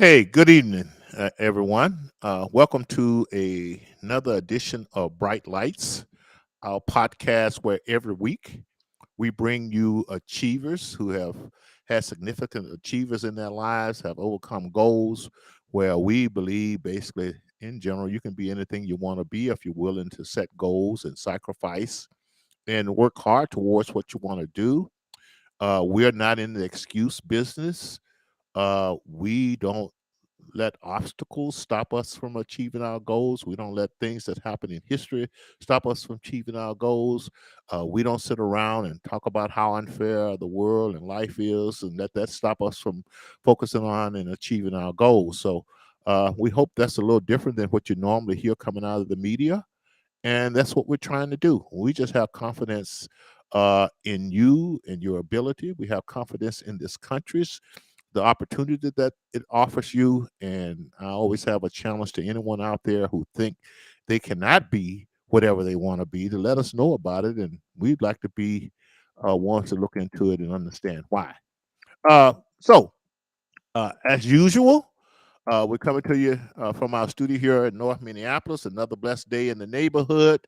Hey, good evening, everyone. Welcome to another edition of Bright Lights, our podcast where every week we bring you achievers who have had significant achievers in their lives, have overcome goals, where we believe basically, in general, you can be anything you want to be if you're willing to set goals and sacrifice and work hard towards what you want to do. We're not in the excuse business. We don't let obstacles stop us from achieving our goals. We don't let things that happen in history stop us from achieving our goals. We don't sit around and talk about how unfair the world and life is and let that stop us from focusing on and achieving our goals. So we hope that's a little different than what you normally hear coming out of the media. And that's what we're trying to do. We just have confidence in you and your ability. We have confidence in this country's the opportunity that it offers you. And I always have a challenge to anyone out there who think they cannot be whatever they want to be to let us know about it. And we'd like to be ones to look into it and understand why. So, as usual, we're coming to you from our studio here in North Minneapolis. Another blessed day in the neighborhood.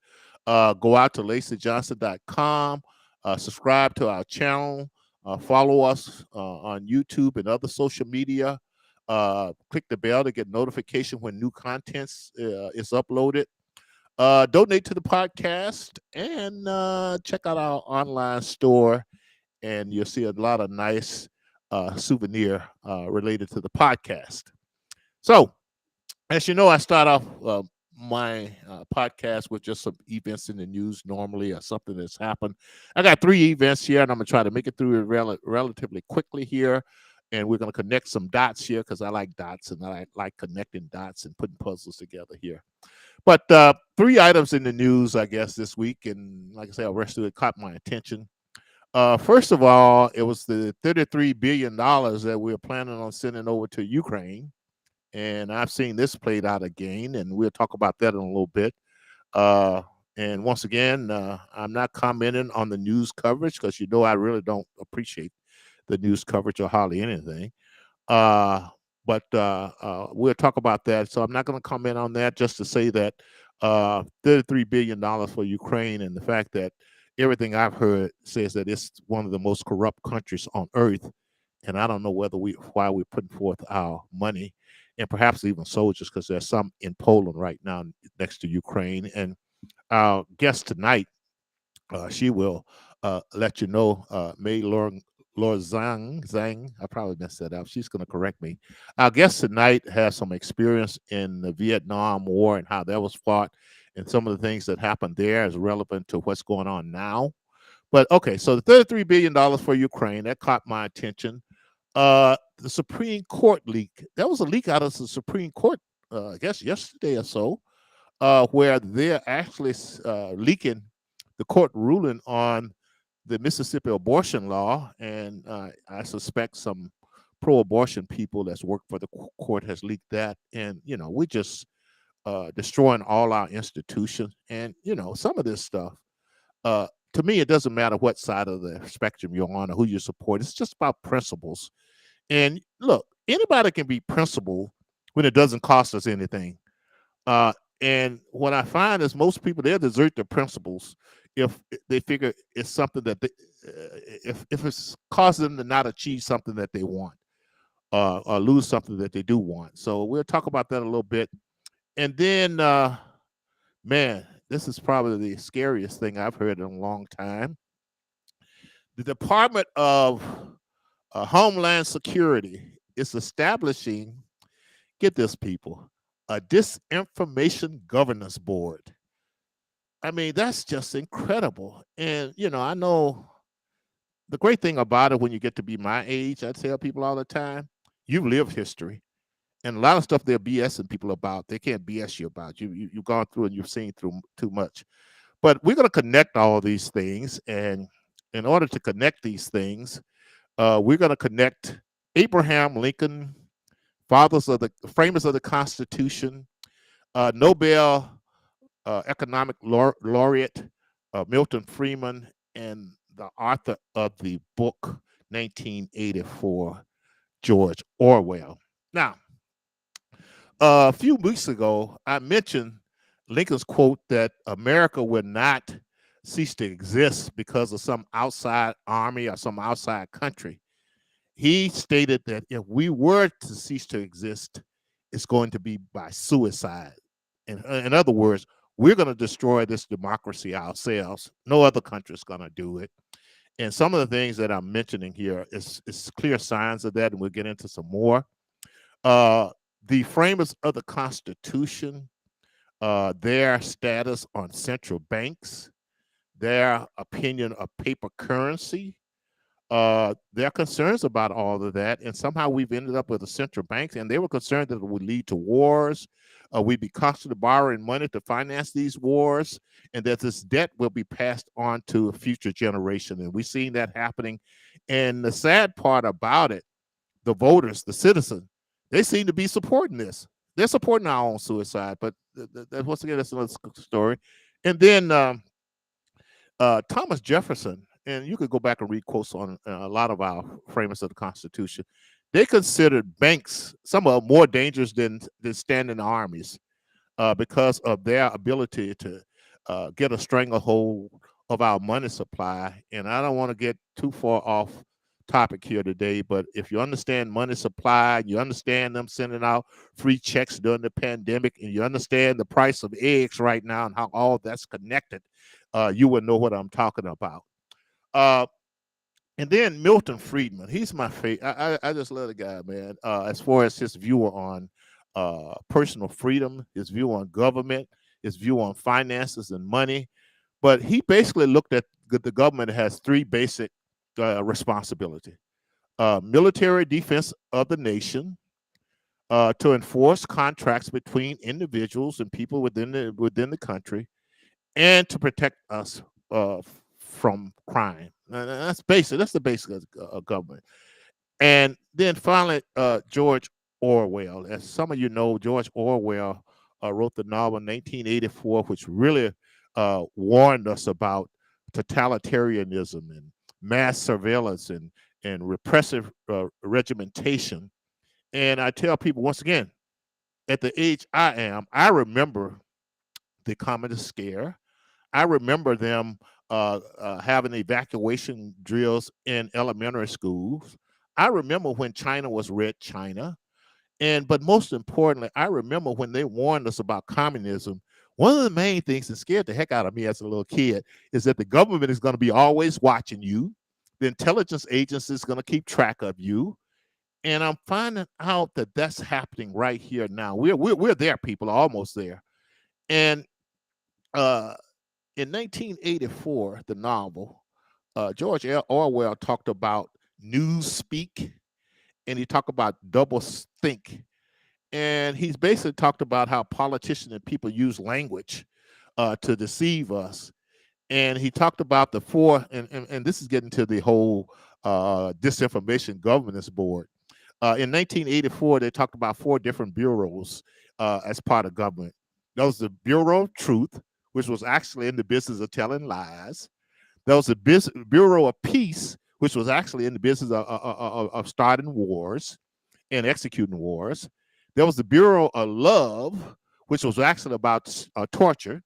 Go out to lacyjohnson.com. Subscribe to our channel. Follow us on YouTube and other social media. Click the bell to get notification when new content is uploaded. Donate to the podcast and check out our online store, and you'll see a lot of nice souvenir related to the podcast. So, as you know, I start off my podcast with just some events in the news normally or something that's happened. I got three events here, and I'm going to try to make it through it relatively quickly here. And we're going to connect some dots here because I like dots and I like connecting dots and putting puzzles together here. But three items in the news, I guess, this week. And like I said, the rest of it caught my attention. First of all, it was the $33 billion that we were planning on sending over to Ukraine, and I've seen this played out again, and we'll talk about that in a little bit. Uh, and once again, I'm not commenting on the news coverage because you know I really don't appreciate the news coverage or hardly anything. Uh, but we'll talk about that. So I'm not going to comment on that. Just to say that $33 billion for Ukraine, and the fact that everything I've heard says that it's one of the most corrupt countries on earth, and I don't know why we're putting forth our money and perhaps even soldiers, because there's some in Poland right now next to Ukraine. And our guest tonight, she will let you know, May Lord Zhang, I probably messed that up. She's going to correct me. Our guest tonight has some experience in the Vietnam War and how that was fought, and some of the things that happened there is relevant to what's going on now. But okay, so the $33 billion for Ukraine, that caught my attention. The Supreme Court leak. That was a leak out of the Supreme Court, I guess yesterday or so, where they're actually leaking the court ruling on the Mississippi abortion law, and I suspect some pro-abortion people that's worked for the court has leaked that. And we're just destroying all our institutions. And some of this stuff. To me, it doesn't matter what side of the spectrum you're on or who you support. It's just about principles. And look, anybody can be principled when it doesn't cost us anything. Uh, and what I find is most people, they'll desert their principles if they figure it's something that if it's causing them to not achieve something that they want, or lose something that they do want. So we'll talk about that a little bit. And then, man, this is probably the scariest thing I've heard in a long time. The Department of Homeland Security is establishing, get this, people, a disinformation governance board. I mean, that's just incredible. And, I know the great thing about it when you get to be my age, I tell people all the time, you've lived history. And a lot of stuff they're BSing people about, they can't BS you about. You've gone through and you've seen through too much. But we're going to connect all of these things. And in order to connect these things, we're going to connect Abraham Lincoln, fathers of the framers of the Constitution, Nobel economic laureate Milton Friedman, and the author of the book 1984, George Orwell. Now, A few weeks ago, I mentioned Lincoln's quote that America would not cease to exist because of some outside army or some outside country. He stated that if we were to cease to exist, it's going to be by suicide. In other words, we're going to destroy this democracy ourselves. No other country is going to do it. And some of the things that I'm mentioning here is clear signs of that, and we'll get into some more. Uh, the framers of the Constitution, their status on central banks, their opinion of paper currency, there are concerns about all of that, and somehow we've ended up with a central bank, and they were concerned that it would lead to wars. We'd be constantly borrowing money to finance these wars, and that this debt will be passed on to a future generation. And we've seen that happening. And the sad part about it, the voters, the citizens, they seem to be supporting this. They're supporting our own suicide, but once again, that's another story. And then Thomas Jefferson, and you could go back and read quotes on a lot of our framers of the Constitution. They considered banks some of more dangerous than standing armies because of their ability to get a stranglehold of our money supply. And I don't want to get too far off topic here today, but if you understand money supply, you understand them sending out free checks during the pandemic, and you understand the price of eggs right now and how all that's connected, you would know what I'm talking about. And then Milton Friedman, he's my favorite. I just love the guy, man. As far as his view on personal freedom, his view on government, his view on finances and money. But he basically looked at the government has three basic responsibility: military defense of the nation, to enforce contracts between individuals and people within the country, and to protect us from crime. That's basic. That's the basic of government. And then finally, George Orwell. As some of you know, George Orwell wrote the novel 1984, which really warned us about totalitarianism and mass surveillance and repressive regimentation. And I tell people once again, at the age I am, I remember the communist scare. I remember them having evacuation drills in elementary schools. I remember when China was Red China. But most importantly, I remember when they warned us about communism. One of the main things that scared the heck out of me as a little kid is that the government is going to be always watching you. The intelligence agency is going to keep track of you. And I'm finding out that that's happening right here now. We're there, people, almost there. And in 1984, the novel, George Orwell talked about newspeak, and he talked about double think. And he's basically talked about how politicians and people use language to deceive us. And he talked about the four, and this is getting to the whole disinformation governance board. In 1984, they talked about four different bureaus as part of government. There was the Bureau of Truth, which was actually in the business of telling lies. There was the Bureau of Peace, which was actually in the business of starting wars and executing wars. There was the Bureau of Love, which was actually about torture.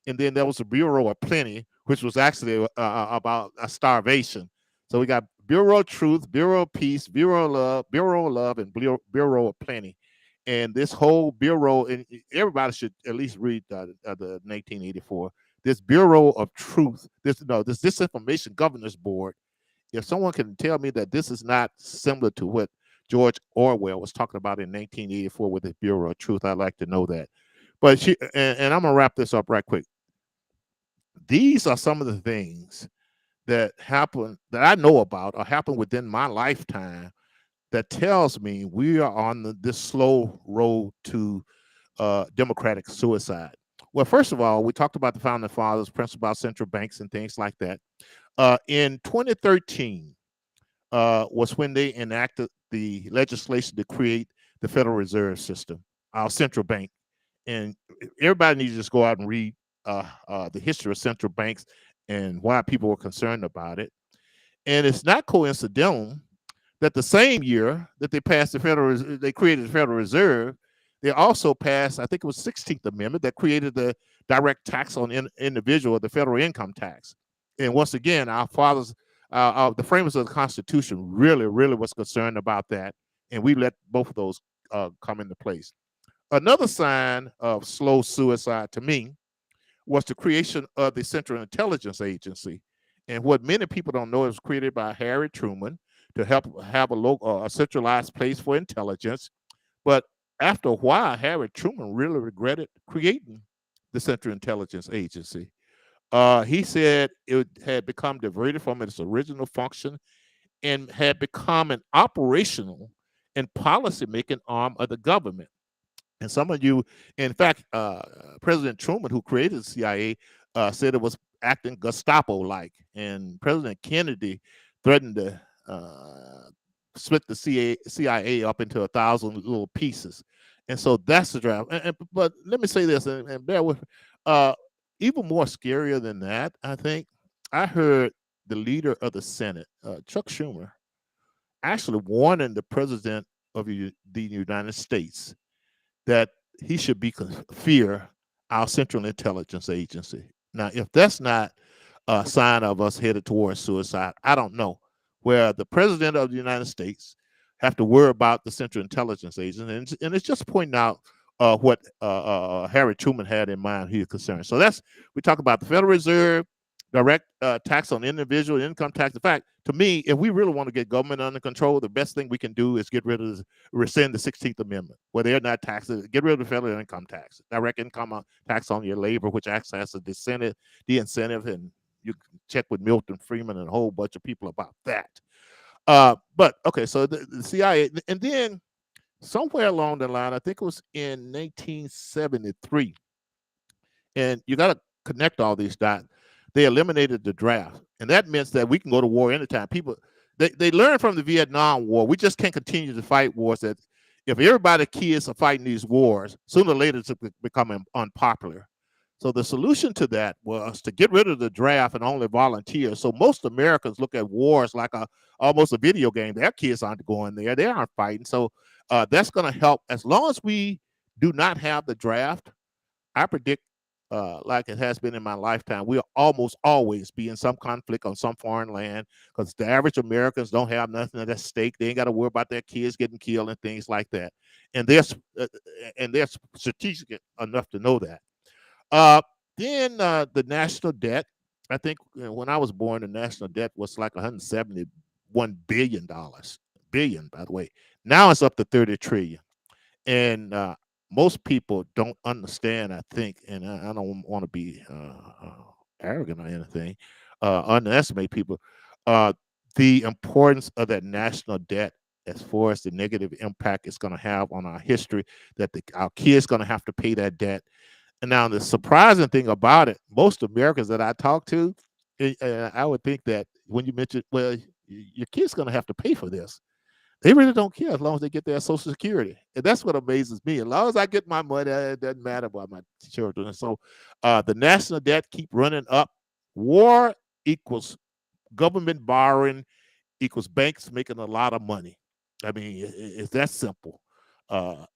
And then there was the Bureau of Plenty, which was actually about starvation. So we got Bureau of Truth, Bureau of Peace, Bureau of Love, and Bureau of Plenty. And this whole bureau, and everybody should at least read the 1984. This Bureau of Truth, this Disinformation Governance Board. If someone can tell me that this is not similar to what George Orwell was talking about in 1984 with the Bureau of Truth, I'd like to know that. But and I'm gonna wrap this up right quick. These are some of the things that happen that I know about or happen within my lifetime that tells me we are on this slow road to democratic suicide. Well, first of all, we talked about the founding fathers, principle about central banks and things like that. In 2013 was when they enacted the legislation to create the Federal Reserve System, our central bank. And everybody needs to just go out and read the history of central banks and why people were concerned about it. And it's not coincidental that the same year that they passed they created the Federal Reserve, They also passed, I think it was 16th Amendment, that created the direct tax on individual, the federal income tax. And once again, our fathers, the framers of the Constitution, really was concerned about that, and we let both of those come into place. Another sign of slow suicide to me was the creation of the Central Intelligence Agency. And what many people don't know, it was created by Harry Truman to help have a centralized place for intelligence. But after a while, Harry Truman really regretted creating the Central Intelligence Agency. He said it had become diverted from its original function and had become an operational and policy-making arm of the government. And some of you, in fact, President Truman, who created the CIA, said it was acting Gestapo-like, and President Kennedy threatened to split the CIA up into 1,000 little pieces. And so that's the draft. But let me say this, and bear with me. Even more scarier than that, I think, I heard the leader of the Senate, Chuck Schumer, actually warning the president of the United States that he should fear our Central Intelligence Agency. Now, if that's not a sign of us headed towards suicide, I don't know. Where the president of the United States have to worry about the Central Intelligence Agency, and it's just pointing out what Harry Truman had in mind. He was concerned. So we talk about the Federal Reserve, direct tax on individual income tax. In fact, to me, if we really want to get government under control, the best thing we can do is rescind the 16th Amendment, where they're not taxed. Get rid of the federal income tax, direct income tax on your labor, which acts as the incentive, and you can check with Milton Friedman and a whole bunch of people about that. But okay, so the CIA, and then somewhere along the line, I think it was in 1973, and you got to connect all these dots. They eliminated the draft, and that means that we can go to war anytime. People, they learned from the Vietnam War. We just can't continue to fight wars that, if everybody kids are fighting these wars, sooner or later it's becoming unpopular. So the solution to that was to get rid of the draft and only volunteers. So most Americans look at wars like almost a video game. Their kids aren't going there; they aren't fighting. So that's going to help. As long as we do not have the draft, I predict, like it has been in my lifetime, we'll almost always be in some conflict on some foreign land, because the average Americans don't have nothing at stake. They ain't got to worry about their kids getting killed and things like that. And they're strategic enough to know that. Then the national debt. I think when I was born, the national debt was like $171 billion, by the way. Now it's up to 30 trillion. And most people don't understand, I think, and I don't want to be arrogant or anything, underestimate people, the importance of that national debt as far as the negative impact it's going to have on our history, that our kids going to have to pay that debt. And now the surprising thing about it, most Americans that I talk to, I would think that when you mention, well, your kid's going to have to pay for this, they really don't care as long as they get their Social Security. And that's what amazes me. As long as I get my money, it doesn't matter about my children. And so the national debt keep running up. War equals government borrowing equals banks making a lot of money. I mean, it's that simple.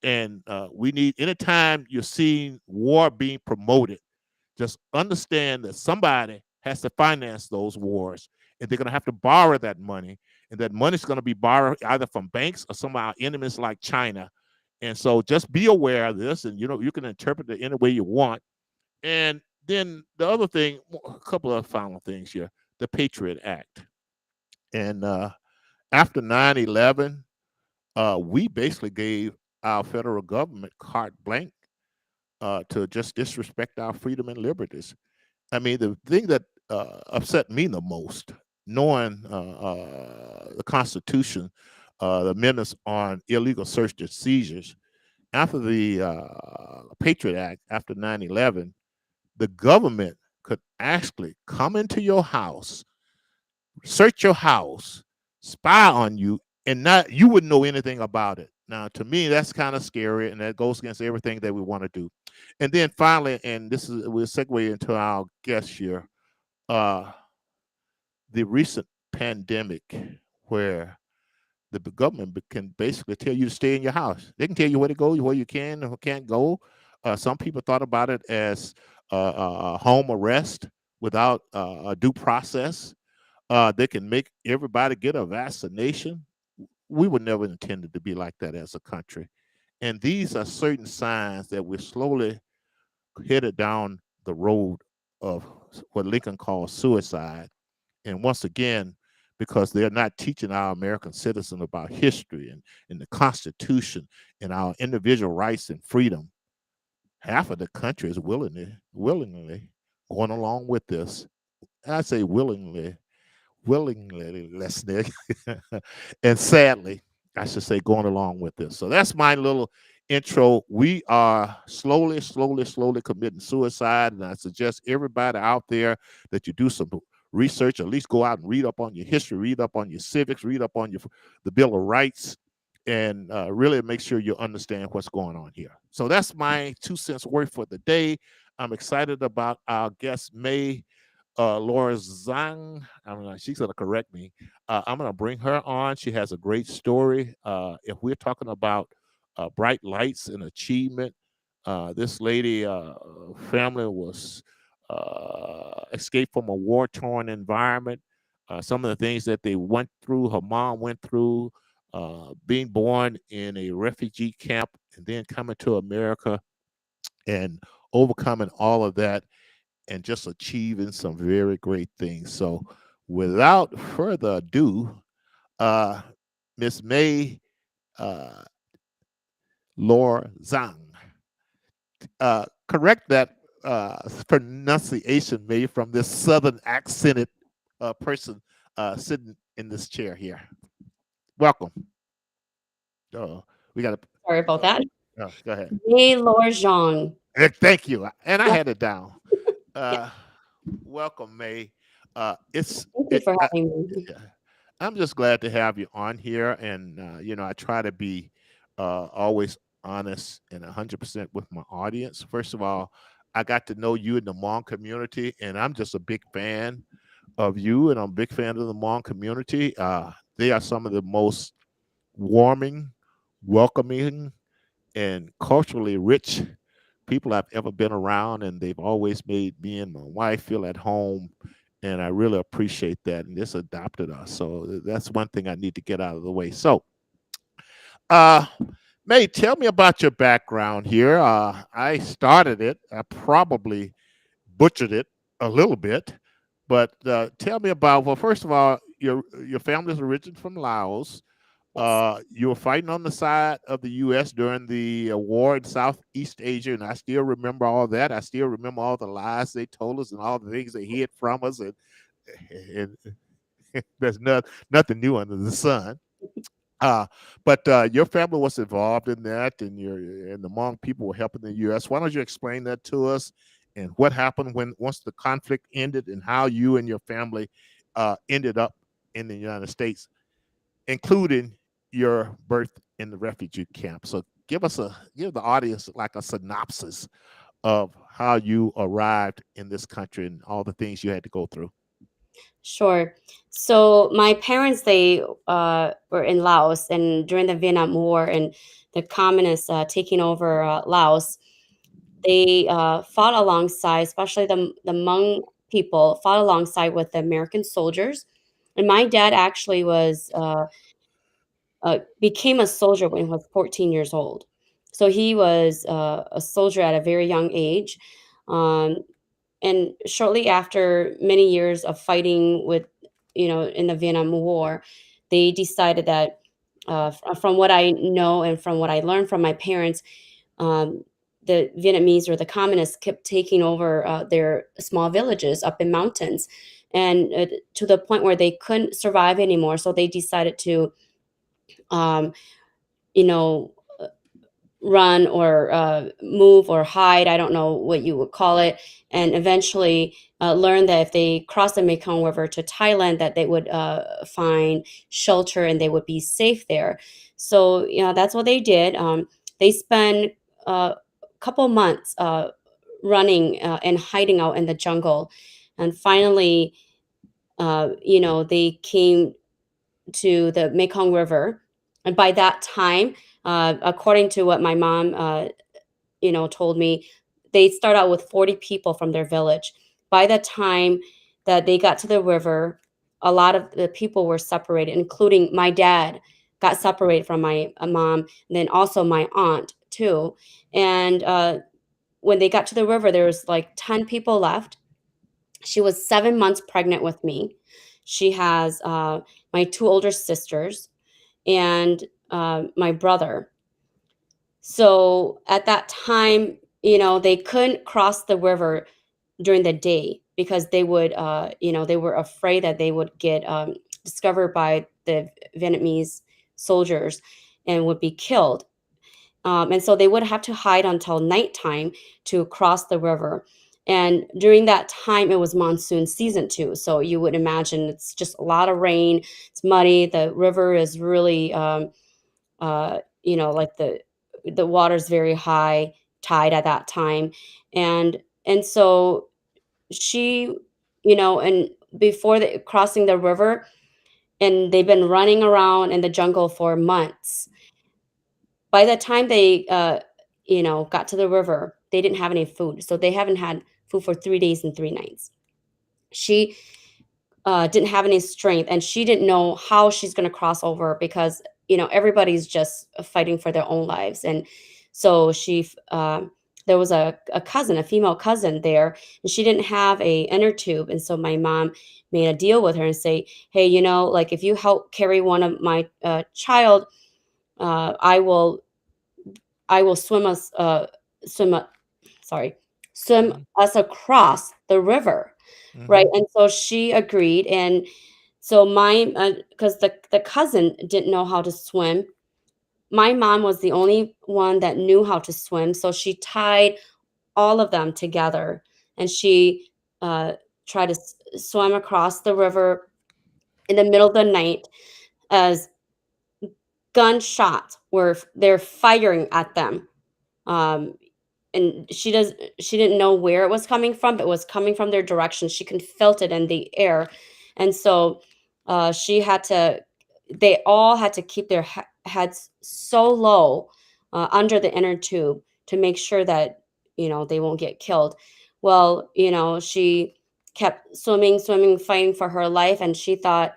And we need, anytime you're seeing war being promoted, just understand that somebody has to finance those wars, and they're going to have to borrow that money, and that money's going to be borrowed either from banks or some of our enemies like China. And so just be aware of this, and you can interpret it any way you want. And then the other thing, a couple of final things here, the Patriot Act. And after 9/11, we basically gave our federal government carte blanche to just disrespect our freedom and liberties. I mean, the thing that upset me the most, knowing the Constitution, the amendments on illegal search and seizures, after the Patriot Act, after 9/11, the government could actually come into your house, search your house, spy on you, and you wouldn't know anything about it. Now, to me, that's kind of scary, and that goes against everything that we want to do. And then finally, and we'll segue into our guest here, the recent pandemic, where the government can basically tell you to stay in your house. They can tell you where to go, where you can and who can't go. Some people thought about it as home arrest without a due process. They can make everybody get a vaccination. We were never intended to be like that as a country. And these are certain signs that we're slowly headed down the road of what Lincoln called suicide. And once again, because they're not teaching our American citizens about history and the Constitution and our individual rights and freedom, half of the country is willingly going along with this. And I say willingly listening, and sadly, I should say, going along with this. So that's my little intro. We are slowly committing suicide, and I suggest everybody out there that you do some research, at least go out and read up on your history, read up on your civics, read up on the Bill of Rights, and really make sure you understand what's going on here. So that's my 2 cents worth for the day. I'm excited about our guest, May Laura Zhang. She's going to correct me. I'm going to bring her on. She has a great story. If we're talking about bright lights and achievement, this lady family was escaped from a war-torn environment. Some of the things that they went through, her mom went through, being born in a refugee camp and then coming to America and overcoming all of that and just achieving some very great things. So, without further ado, uh, Miss May uh, Laura Zhang, correct that pronunciation, May, from this Southern accented person sitting in this chair here. Welcome. We got to. Sorry about that. Go ahead. May Lord Xiong. Thank you. And I Yeah, had it down. yeah. Uh, Welcome, May. It's Thank you it. for having me. Yeah. I'm just glad to have you on here, and I try to be always honest and 100% with my audience. First of all, I got to know you in the Hmong community, and I'm just a big fan of you, and I'm a big fan of the Hmong community. They are some of the most warming, welcoming, and culturally rich people I've ever been around, and they've always made me and my wife feel at home. And I really appreciate that. And this adopted us. So that's one thing I need to get out of the way. So, uh, May, tell me about your background here. I started it. I probably butchered it a little bit, but tell me about. Well, first of all, your family's origin from Laos. Yes. You were fighting on the side of the U.S. during the war in Southeast Asia, and I still remember all that. I still remember all the lies they told us and all the things they hid from us, and there's nothing new under the sun. But your family was involved in that, and the Hmong people were helping the U.S. Why don't you explain that to us, and what happened once the conflict ended, and how you and your family ended up in the United States, including your birth in the refugee camp. So give the audience like a synopsis of how you arrived in this country and all the things you had to go through. Sure. So my parents, they were in Laos, and during the Vietnam War and the communists taking over Laos, they fought alongside, especially the Hmong people, fought alongside with the American soldiers. And my dad actually was became a soldier when he was 14 years old. So he was a soldier at a very young age. Um, and shortly after many years of fighting with, in the Vietnam War, they decided that, from what I know and from what I learned from my parents, um, the Vietnamese or the communists kept taking over their small villages up in mountains, and to the point where they couldn't survive anymore. So they decided to, um, you know, run or move or hide. I don't know what you would call it. And eventually learned that if they crossed the Mekong River to Thailand, that they would find shelter and they would be safe there. So, that's what they did. They spent a couple months running and hiding out in the jungle. And finally, they came to the Mekong River, And by that time, according to what my mom, told me, they start out with 40 people from their village. By the time that they got to the river, a lot of the people were separated, including my dad got separated from my mom, and then also my aunt too. And when they got to the river, there was like 10 people left. She was 7 months pregnant with me. She has my two older sisters and my brother. So at that time, they couldn't cross the river during the day because they would, they were afraid that they would get discovered by the Vietnamese soldiers and would be killed. And so they would have to hide until nighttime to cross the river. And during that time, it was monsoon season too. So you would imagine it's just a lot of rain. It's muddy. The river is really, like the water's very high tide at that time, and so she, and before crossing the river, and they've been running around in the jungle for months. By the time they, got to the river, they didn't have any food. So they haven't had food for 3 days and 3 nights. She didn't have any strength, and she didn't know how she's going to cross over because everybody's just fighting for their own lives. And so there was a cousin, a female cousin there, and she didn't have a inner tube. And so my mom made a deal with her and say, hey, like if you help carry one of my child, I will swim us swim a- sorry swim Mhm. us across the river, right? Mhm. And so she agreed. And so my because the cousin didn't know how to swim, my mom was the only one that knew how to swim, so she tied all of them together, and she uh, tried to swim across the river in the middle of the night as gunshots were they're firing at them. um, and she didn't know where it was coming from, but it was coming from their direction. She can felt it in the air. And so she had to they all had to keep their heads so low under the inner tube to make sure that they won't get killed. Well, she kept swimming, fighting for her life, and she thought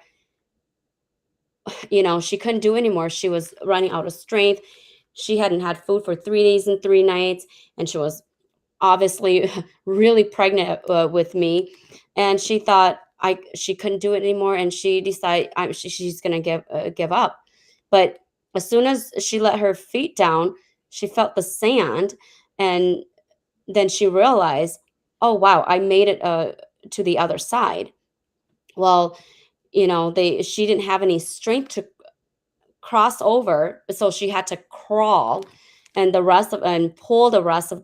she couldn't do anymore. She was running out of strength. She hadn't had food for 3 days and 3 nights, and she was obviously really pregnant with me. And she thought she couldn't do it anymore, and she decided she's gonna give up. But as soon as she let her feet down, she felt the sand, and then she realized, oh wow, I made it to the other side. Well, they she didn't have any strength to cross over, so she had to crawl, and pull the rest of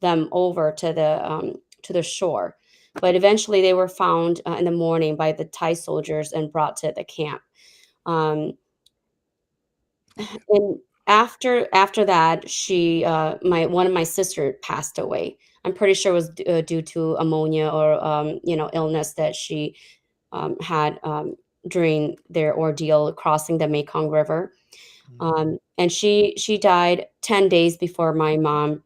them over to the shore. But eventually, they were found in the morning by the Thai soldiers and brought to the camp. Um, and after that, she my one of my sister passed away. I'm pretty sure it was due to ammonia or illness that she had during their ordeal crossing the Mekong River. Mhm. And she died 10 days before my mom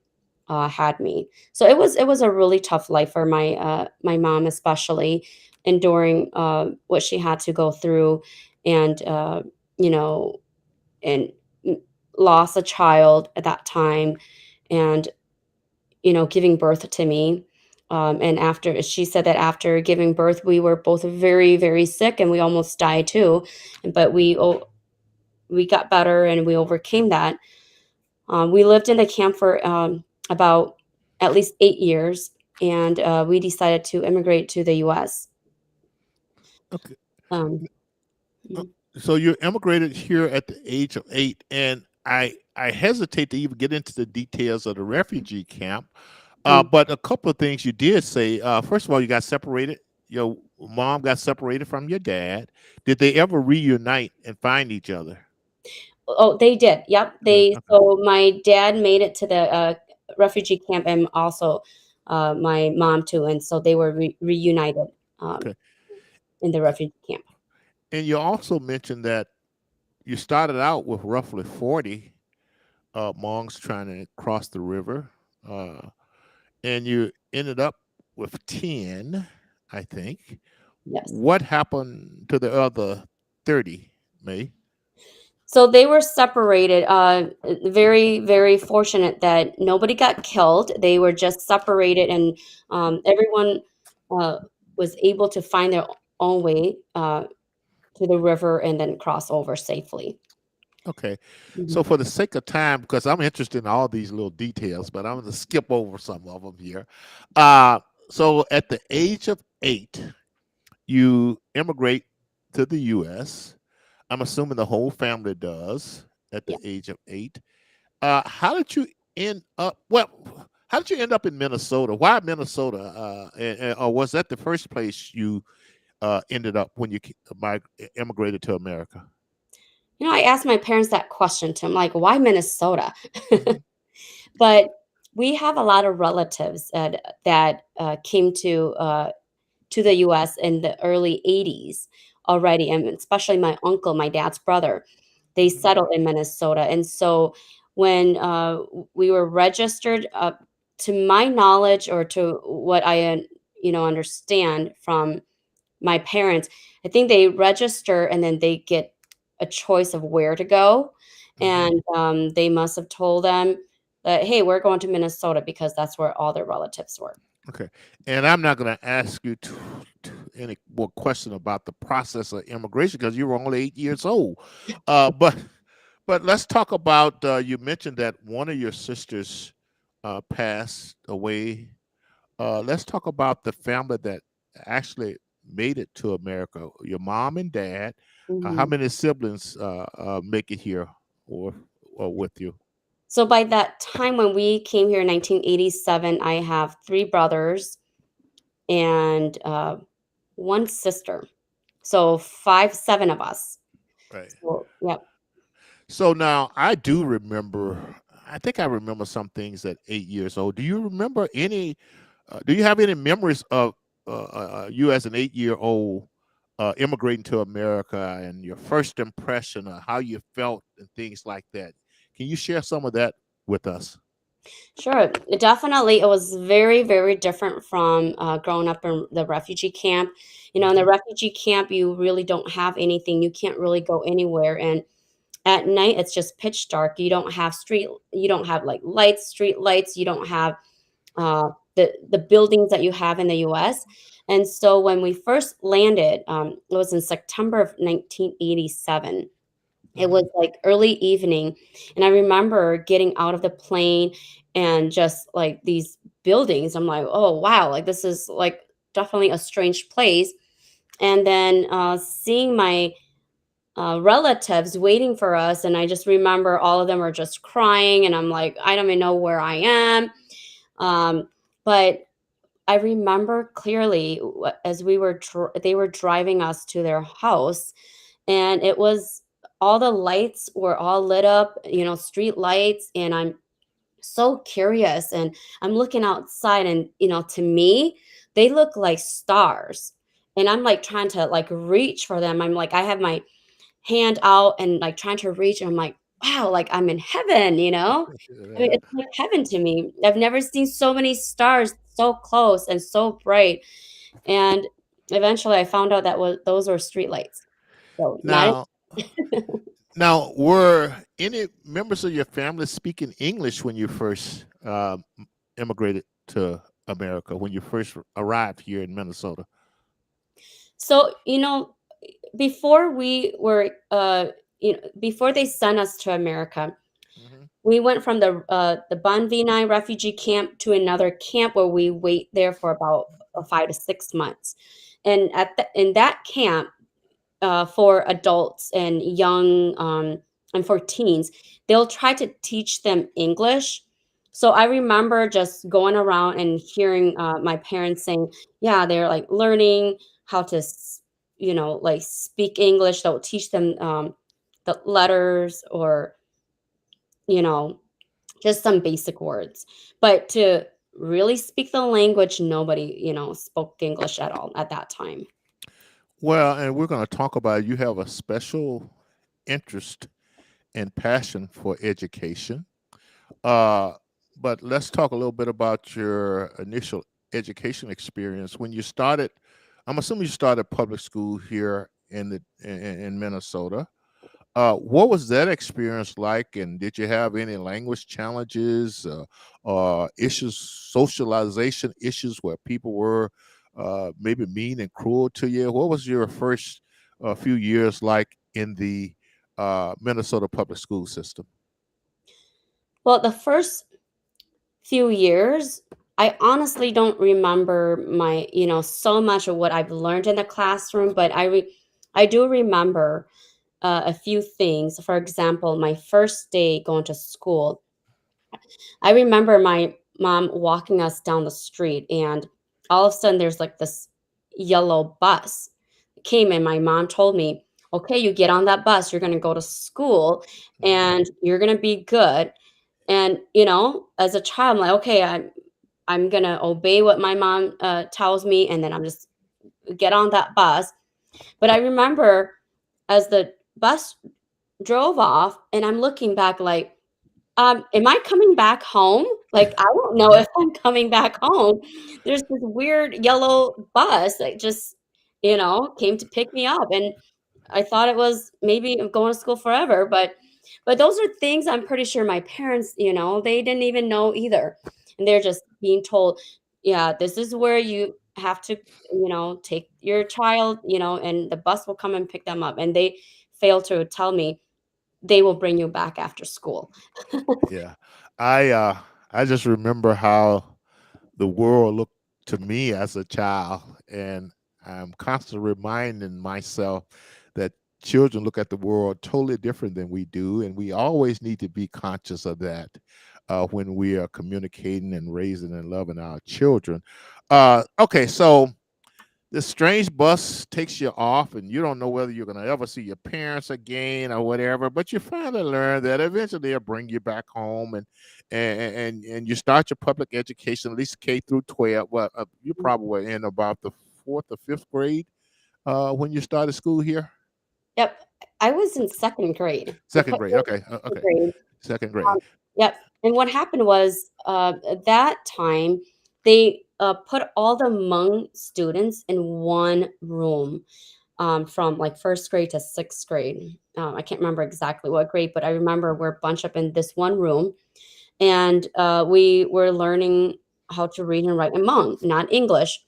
had me. So it was a really tough life for my mom, especially enduring what she had to go through, and you know and lost a child at that time, and giving birth to me. And after she said that after giving birth, we were both very, very sick, and we almost died too. But we got better, and we overcame that. We lived in the camp for about at least 8 years, and we decided to immigrate to the U.S. Okay. Um, Uh, mhm, So you immigrated here at the age of 8, and I hesitate to even get into the details of the refugee camp. mhm. But a couple of things you did say. First of all, you got separated. Your mom got separated from your dad. Did they ever reunite and find each other? Oh, they did. Yep. Good. They Okay. So my dad made it to the refugee camp, and also my mom too, and so they were reunited um, Okay. in the refugee camp. And you also mentioned that you started out with roughly 40 Hmongs trying to cross the river, uh, and you ended up with 10, I think. Yes. What happened to the other 30, May? So they were separated. Very, very fortunate that nobody got killed. They were just separated, and everyone uh, was able to find their own way to the river and then cross over safely. Okay. So, Mhm. for the sake of time, because I'm interested in all these little details, but I'm going to skip over some of them here. Uh, so, at the age of 8, you immigrate to the U.S. I'm assuming the whole family does at the Yeah. age of 8. How did you end up? Well, how did you end up in Minnesota? Why Minnesota? Or was that the first place you ended up when you immigrated to America? I asked my parents that question too. I'm like, why Minnesota? Hmm. But we have a lot of relatives that came to the US in the early 80s already, and especially my uncle, my dad's brother, they Hmm. settled in Minnesota. And so when we were registered, to my knowledge or to what I understand from my parents, I think they register and then they get a choice of where to go. Hmm. And they must have told them that, hey, we're going to Minnesota because that's where all their relatives were. Okay. And I'm not going to ask you any more question about the process of immigration because you were only 8 years old. But let's talk about. You mentioned that one of your sisters passed away. Let's talk about the family that actually made it to America. Your mom and dad. How Mhm. many siblings make it here, or with you? So by that time when we came here in 1987, I have 3 brothers and, one sister. So 5, 7 of us. Right. So, yep. So now I do remember. I think I remember some things at 8 years old. Do you remember any? Do you have any memories of you as an 8 year old immigrating to America and your first impression of how you felt and things like that? Can you share some of that with us? Sure. It was very, very different from, growing up in the refugee camp. In the Hmm. refugee camp, you really don't have anything. You can't really go anywhere, and at night, it's just pitch dark. You don't have, like, lights, street lights. You don't have the buildings that you have in the US. And so when we first landed, it was in September of 1987. It was Hmm. like early evening, and I remember getting out of the plane and just like these buildings. I'm like, oh wow, like this is like definitely a strange place. And then seeing my relatives waiting for us, and I just remember all of them are just crying, and I'm like, I don't even know where I am. But I remember clearly as they were driving us to their house, and it was all the lights were all lit up, street lights, and I'm so curious, and I'm looking outside, and to me, they look like stars, and I'm like trying to like reach for them. I'm like, I have my hand out and like trying to reach, and I'm like, wow, like I'm in heaven. I mean, Yeah. it's like heaven to me. I've never seen so many stars so close and so bright. And eventually I found out that was those were street lights. So not Now, were any members of your family speaking English when you first immigrated to America? When you first arrived here in Minnesota? so, before we were before they sent us to America, Hmm. we went from the Ban Vinai refugee camp to another camp where we wait there for about 5 to 6 months. And in that camp, for adults and young and for teens, they'll try to teach them English. So I remember just going around and hearing my parents saying, "Yeah, they're like learning how to, like speak English. They'll teach them the letters or you know just some basic words." But to really speak the language, nobody spoke English at all at that time. Well, and we're going to talk about, you have a special interest and passion for education. Uh, but let's talk a little bit about your initial education experience when you started. I'm assuming you started public school here in Minnesota. What was that experience like, and did you have any language challenges, issues, socialization issues where people were maybe mean and cruel to you? What was your first few years like in the Minnesota public school system? Well, the first few years, I honestly don't remember so much of what I've learned in the classroom, but I do remember a few things. For example, my first day going to school, I remember my mom walking us down the street, and all of a sudden there's like this yellow bus came, and my mom told me, "Okay, you get on that bus. You're going to go to school, Mhm. and you're going to be good." And as a child, I'm like, "Okay, I'm gonna obey what my mom tells me, and then I'm just get on that bus." But I remember as the bus drove off, and I'm looking back like, am I coming back home? Like, I don't know Mhm. if I'm coming back home. There's this weird yellow bus that just, came to pick me up, and I thought it was maybe going to school forever, but those are things I'm pretty sure my parents, they didn't even know either. And they're just being told, yeah, this is where you have to, take your child, and the bus will come and pick them up. And they fail to tell me they will bring you back after school. Yeah, I just remember how the world looked to me as a child, and I'm constantly reminding myself that children look at the world totally different than we do, and we always need to be conscious of that when we are communicating and raising and loving our children. Okay, so this strange bus takes you off, and you don't know whether you're going to ever see your parents again or whatever, but you finally learn that eventually they'll bring you back home, and you start your public education, at least K through 12. Well, you probably were in about the fourth or fifth grade when you started school here. Yep. I was in second grade. I Second put grade. me Okay. in second Okay. grade. Second grade. Yep. And what happened was, at that time, they put all the Hmong students in one room, from like first grade to sixth grade. I can't remember exactly what grade, but I remember we're bunched up in this one room, and we were learning how to read and write in Hmong, not English.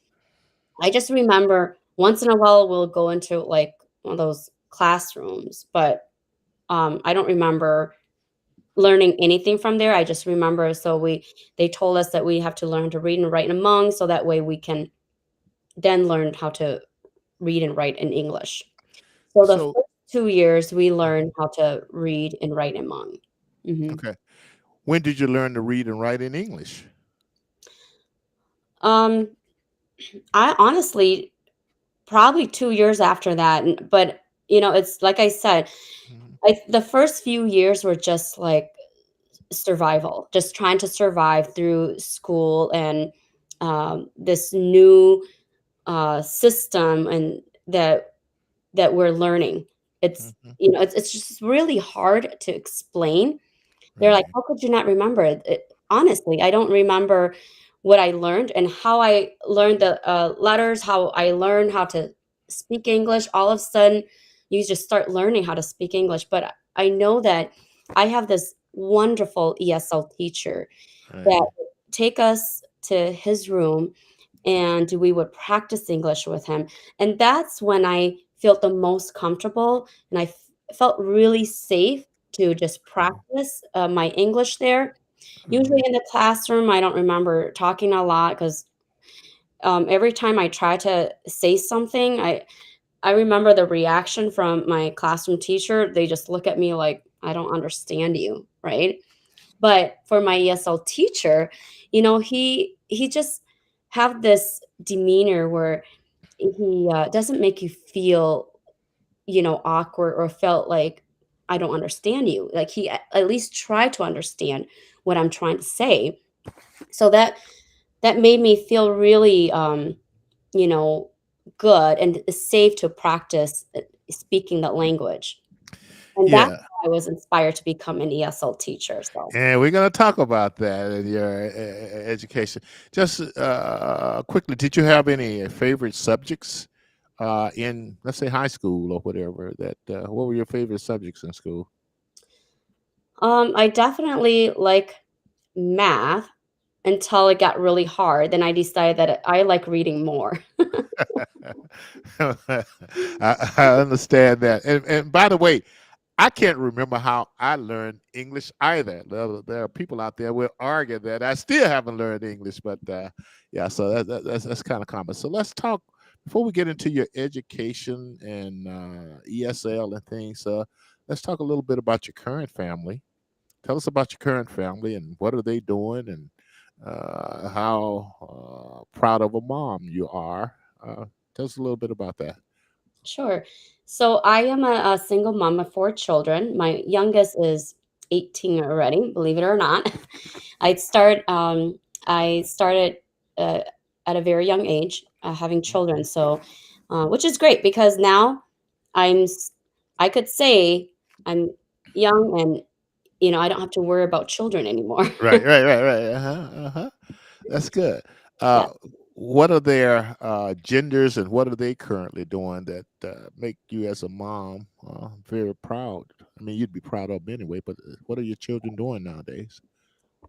I just remember once in a while we'll go into like one of those classrooms, but I don't remember learning anything from there. I just remember, they told us that we have to learn to read and write in Hmong, so that way we can then learn how to read and write in English. So the So, first 2 years we mhm, learned how to read and write in Hmong. Mhm. okay. When did you learn to read and write in English? Um, I honestly probably 2 years after that, but, it's like I said, Mhm, the first few years were just like survival, just trying to survive through school and, this new, system and that we're learning. It's mhm, it's just really hard to explain. They're like, right. "How could you not remember it?" Honestly, I don't remember what I learned and how I learned the, letters, how I learned how to speak English. All of a sudden, you just start learning how to speak English, but I know that I have this wonderful ESL teacher that Right. would take us to his room, and we would practice English with him, and that's when I felt the most comfortable, and felt really safe to just Mhm, practice, my English there. Usually mhm, in the classroom, I don't remember talking a lot 'cause, every time I try to say something, I remember the reaction from my classroom teacher. They just look at me like, "I don't understand you," right? But for my ESL teacher, he just have this demeanor where he, doesn't make you feel, awkward or felt like, "I don't understand you." Like, he at least try to understand what I'm trying to say. So that made me feel really, you know, good and safe to practice, speaking that language. and that's Yeah. why I was inspired to become an ESL teacher, so And we're going to talk about that in your education. Just quickly, did you have any favorite subjects in, let's say, high school or whatever? That what were your favorite subjects in school? I definitely like math until it got really hard, then I decided that I like reading more. I understand that. And by the way, I can't remember how I learned English either. There are people out there will argue that I still haven't learned English, but yeah, so that's kind of common. So let's talk before we get into your education and ESL and things. Let's talk a little bit about your current family. Tell us about your current family and what are they doing and how proud of a mom you are. Tell us a little bit about that. Sure. So I am a single mom of 4 children. My youngest is 18 already, believe it or not. I started uh, at a very young age having children. So, which is great because now I'm s- I could say I'm young and I don't have to worry about children anymore. Right, right, right, right. Uh-huh. That's good. Yeah. Uh, what are their genders and what are they currently doing that make you as a mom very proud? I mean, you'd be proud of them anyway, but what are your children doing nowadays?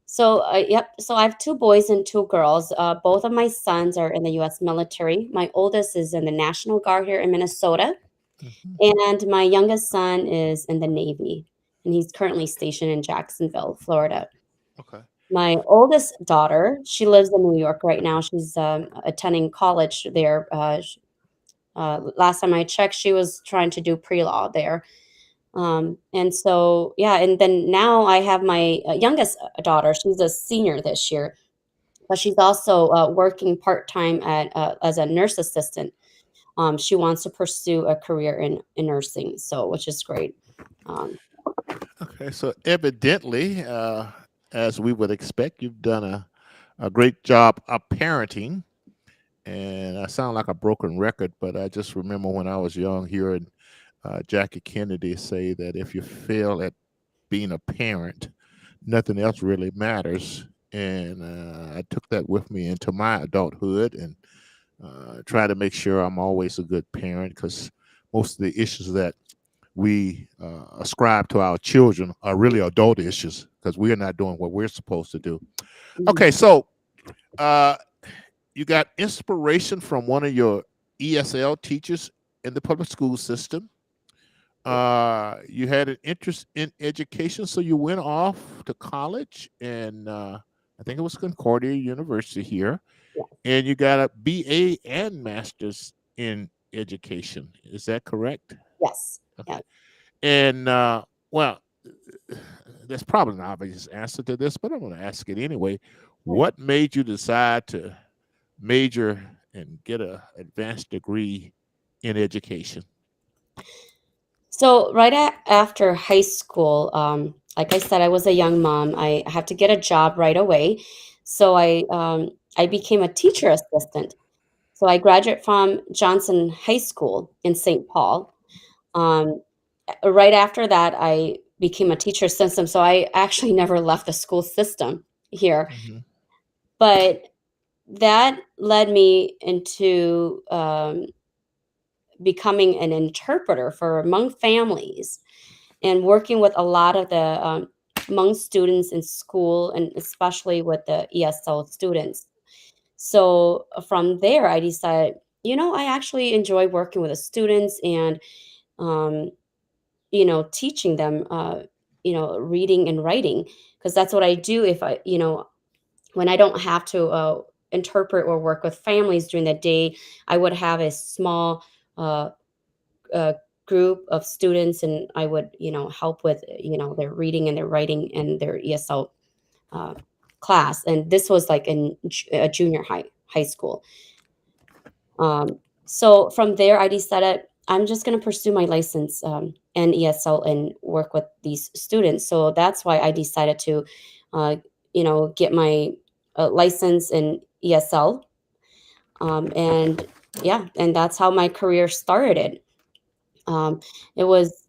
So, yep. So I have 2 boys and 2 girls. Both of my sons are in the U.S. military. My oldest is in the National Guard here in Minnesota, Hmm. and my youngest son is in the Navy, and he's currently stationed in Jacksonville, Florida. Okay. My oldest daughter, she lives in New York right now. She's attending college there. Last time I checked, she was trying to do pre-law there. And so, yeah, and then now I have my youngest daughter. She's a senior this year, but she's also working part time at as a nurse assistant. She wants to pursue a career in nursing, so which is great. Um, Okay. So evidently, as we would expect, you've done a great job of parenting. And I sound like a broken record, but I just remember when I was young hearing Jackie Kennedy say that if you fail at being a parent, nothing else really matters. And I took that with me into my adulthood and try to make sure I'm always a good parent because most of the issues that we ascribe to our children are really adult issues because we're not doing what we're supposed to do. mhm. Okay, so uh, you got inspiration from one of your ESL teachers in the public school system. You had an interest in education, so you went off to college, and I think it was Concordia University here, Yeah. and you got a BA and master's in education. Is that correct? Yes. Yeah. Okay. And well, there's probably an obvious answer to this, but I'm going to ask it anyway. Sure. What made you decide to major and get a advanced degree in education? So after high school, like I said, I was a young mom. I had to get a job right away, so I became a teacher assistant. So I graduated from Johnson High School in St. Paul. Um, right after that, I became a teacher assistant. So I actually never left the school system here, Hmm. but that led me into becoming an interpreter for Hmong families and working with a lot of the Hmong students in school and especially with the ESL students. So from there, I decided, I actually enjoy working with the students and, um, teaching them, reading and writing because that's what I do if when I don't have to interpret or work with families during the day, I would have a small uh, uh, group of students and I would, help with, their reading and their writing and their ESL uh, class. And this was like in a junior high school. So from there, I decided I'm just going to pursue my license and ESL and work with these students. So that's why I decided to, uh, get my license in ESL. And yeah, and that's how my career started. Um, it was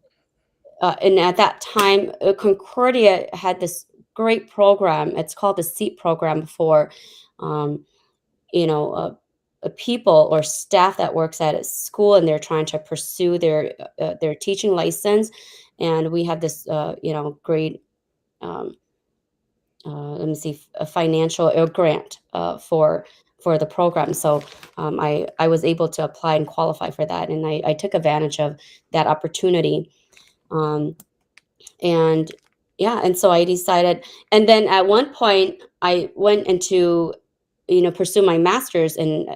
and at that time, Concordia had this great program. It's called the SEAT program for, um, you know, people or staff that works at a school and they're trying to pursue their teaching license. And we have this, great, um, let me see, a financial grant for the program. So I was able to apply and qualify for that, and I took advantage of that opportunity. Um, and yeah, and so I decided, and then at one point I went into, pursue my master's in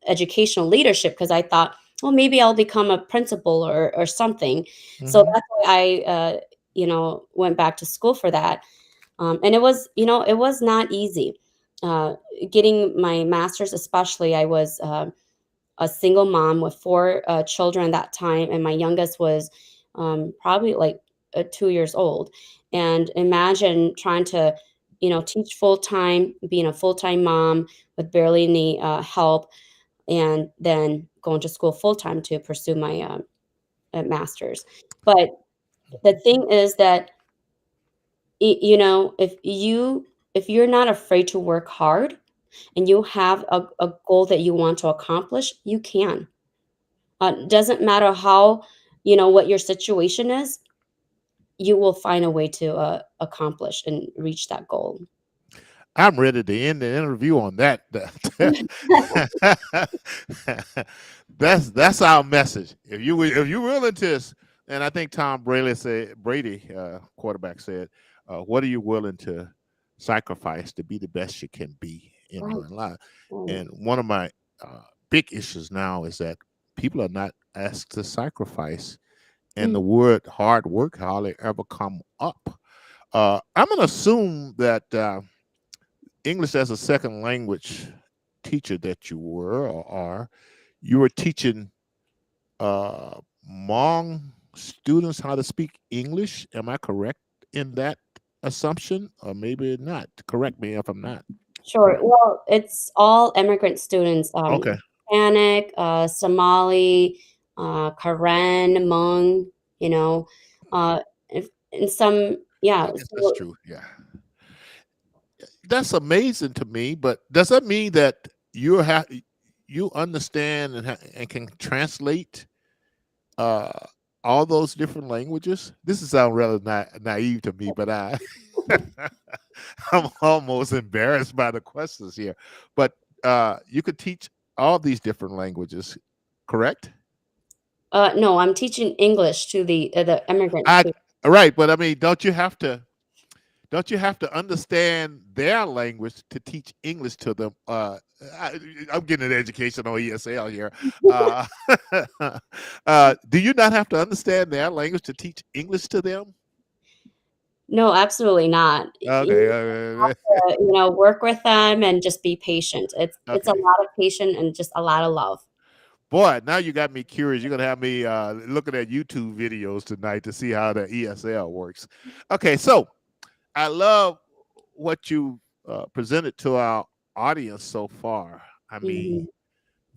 educational leadership because I thought, well, maybe I'll become a principal or something. So Hmm. that's why I went back to school for that. And it was not easy uh, getting my master's, especially. I was a single mom with four children at that time, and my youngest was probably like 2 years old. And imagine trying to, teach full time, being a full time mom with barely any help, and then going to school full time to pursue my master's. But the thing is that if you're not afraid to work hard and you have a goal that you want to accomplish, you can. Doesn't matter how, what your situation is, you will find a way to accomplish and reach that goal. I'm ready to end the interview on that. That's our message. If you willing to, and I think Tom Brady, quarterback said, "What are you willing to sacrifice to be the best you can be in Right, your life?" right. And one of my big issues now is that people are not asked to sacrifice, and Mm, the word hard work hardly ever come up. I'm going to assume that English as a second language teacher that you were or are, you were teaching Hmong students how to speak English. Am I correct in that assumption, or maybe not? Correct me if I'm not sure. correct. Well, it's all immigrant students, Okay. Hispanic, Somali, Karen, Hmong, you know, if, and some, I yeah. guess that's So, true. Yeah. That's amazing to me. But does that mean that you understand and can translate uh, all those different languages? This is sound rather naive to me, but I'm almost embarrassed by the questions here. But you could teach all these different languages, correct? no, I'm teaching English to the immigrant I students. right, but I mean, don't you have to understand their language to teach English to them? I'm getting an education on ESL here. Uh, do you not have to understand their language to teach English to them? No, absolutely not. Okay, You have to, work with them and just be patient. It's a okay. lot of patience and just a lot of love. Boy, now you got me curious. You're gonna have me looking at YouTube videos tonight to see how the ESL works. Okay, so I love what you presented to our audience so far. I mean, Mhm.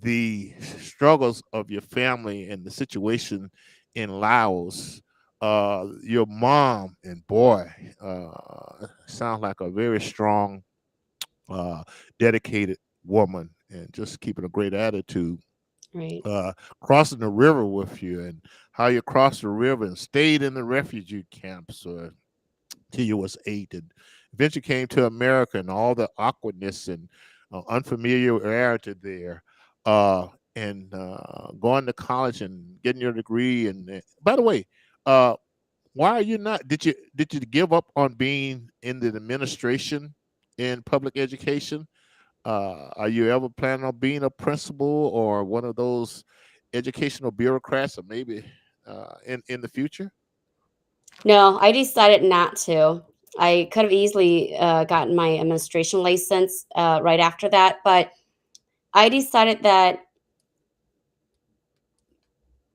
the struggles of your family and the situation in Laos. Your mom and boy sounds like a very strong, dedicated woman, and just keeping a great attitude. Right. uh, Crossing the river with you, and how you crossed the river and stayed in the refugee camps till you was 8, and eventually came to America, and all the awkwardness and unfamiliarity there, and going to college and getting your degree. And by the way, uh, why are you not? Did you give up on being in the administration in public education? Are you ever planning on being a principal or one of those educational bureaucrats, or maybe in the future? No, I decided not to. I could have easily gotten my administration license right after that, but I decided that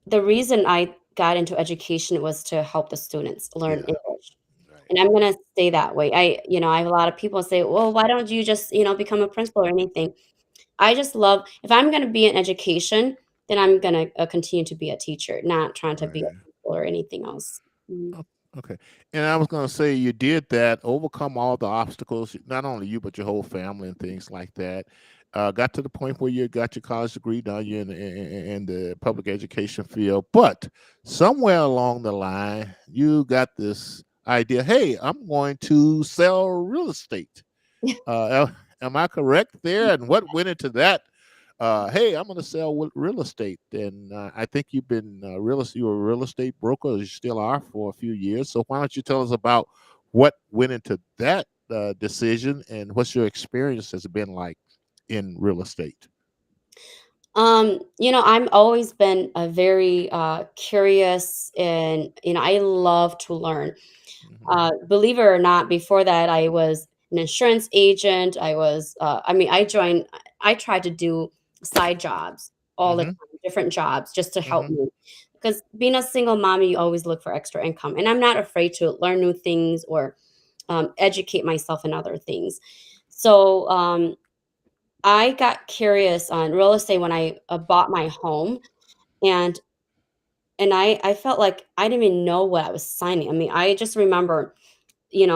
the reason I got into education was to help the students learn Yeah, English. right. And I'm gonna stay that way. I have a lot of people say, "Well, why don't you just, become a principal or anything?" I just love if I'm gonna be in education, then I'm gonna continue to be a teacher, not trying to be a Right. principal or anything else. Mhm. Oh, okay. And I was going to say you did that, overcome all the obstacles, not only you but your whole family and things like that. Got to the point where you got your college degree. Now you're in the public education field, but somewhere along the line, you got this idea. Hey, I'm going to sell real estate. Am I correct there? And what went into that? Hey, I'm going to sell real estate, and I think you've been you were a real estate broker, you still are for a few years. So why don't you tell us about what went into that decision and what's your experience has been like in real estate? I'm always been a very curious, and I love to learn. Hmm. Believe it or not, before that, I was an insurance agent. I tried to do side jobs all the Hmm. time, different jobs just to help Hmm. me. Because being a single mom, you always look for extra income. And I'm not afraid to learn new things or educate myself in other things. So I got curious on real estate when I bought my home. And I felt like I didn't even know what I was signing. I mean, I just remember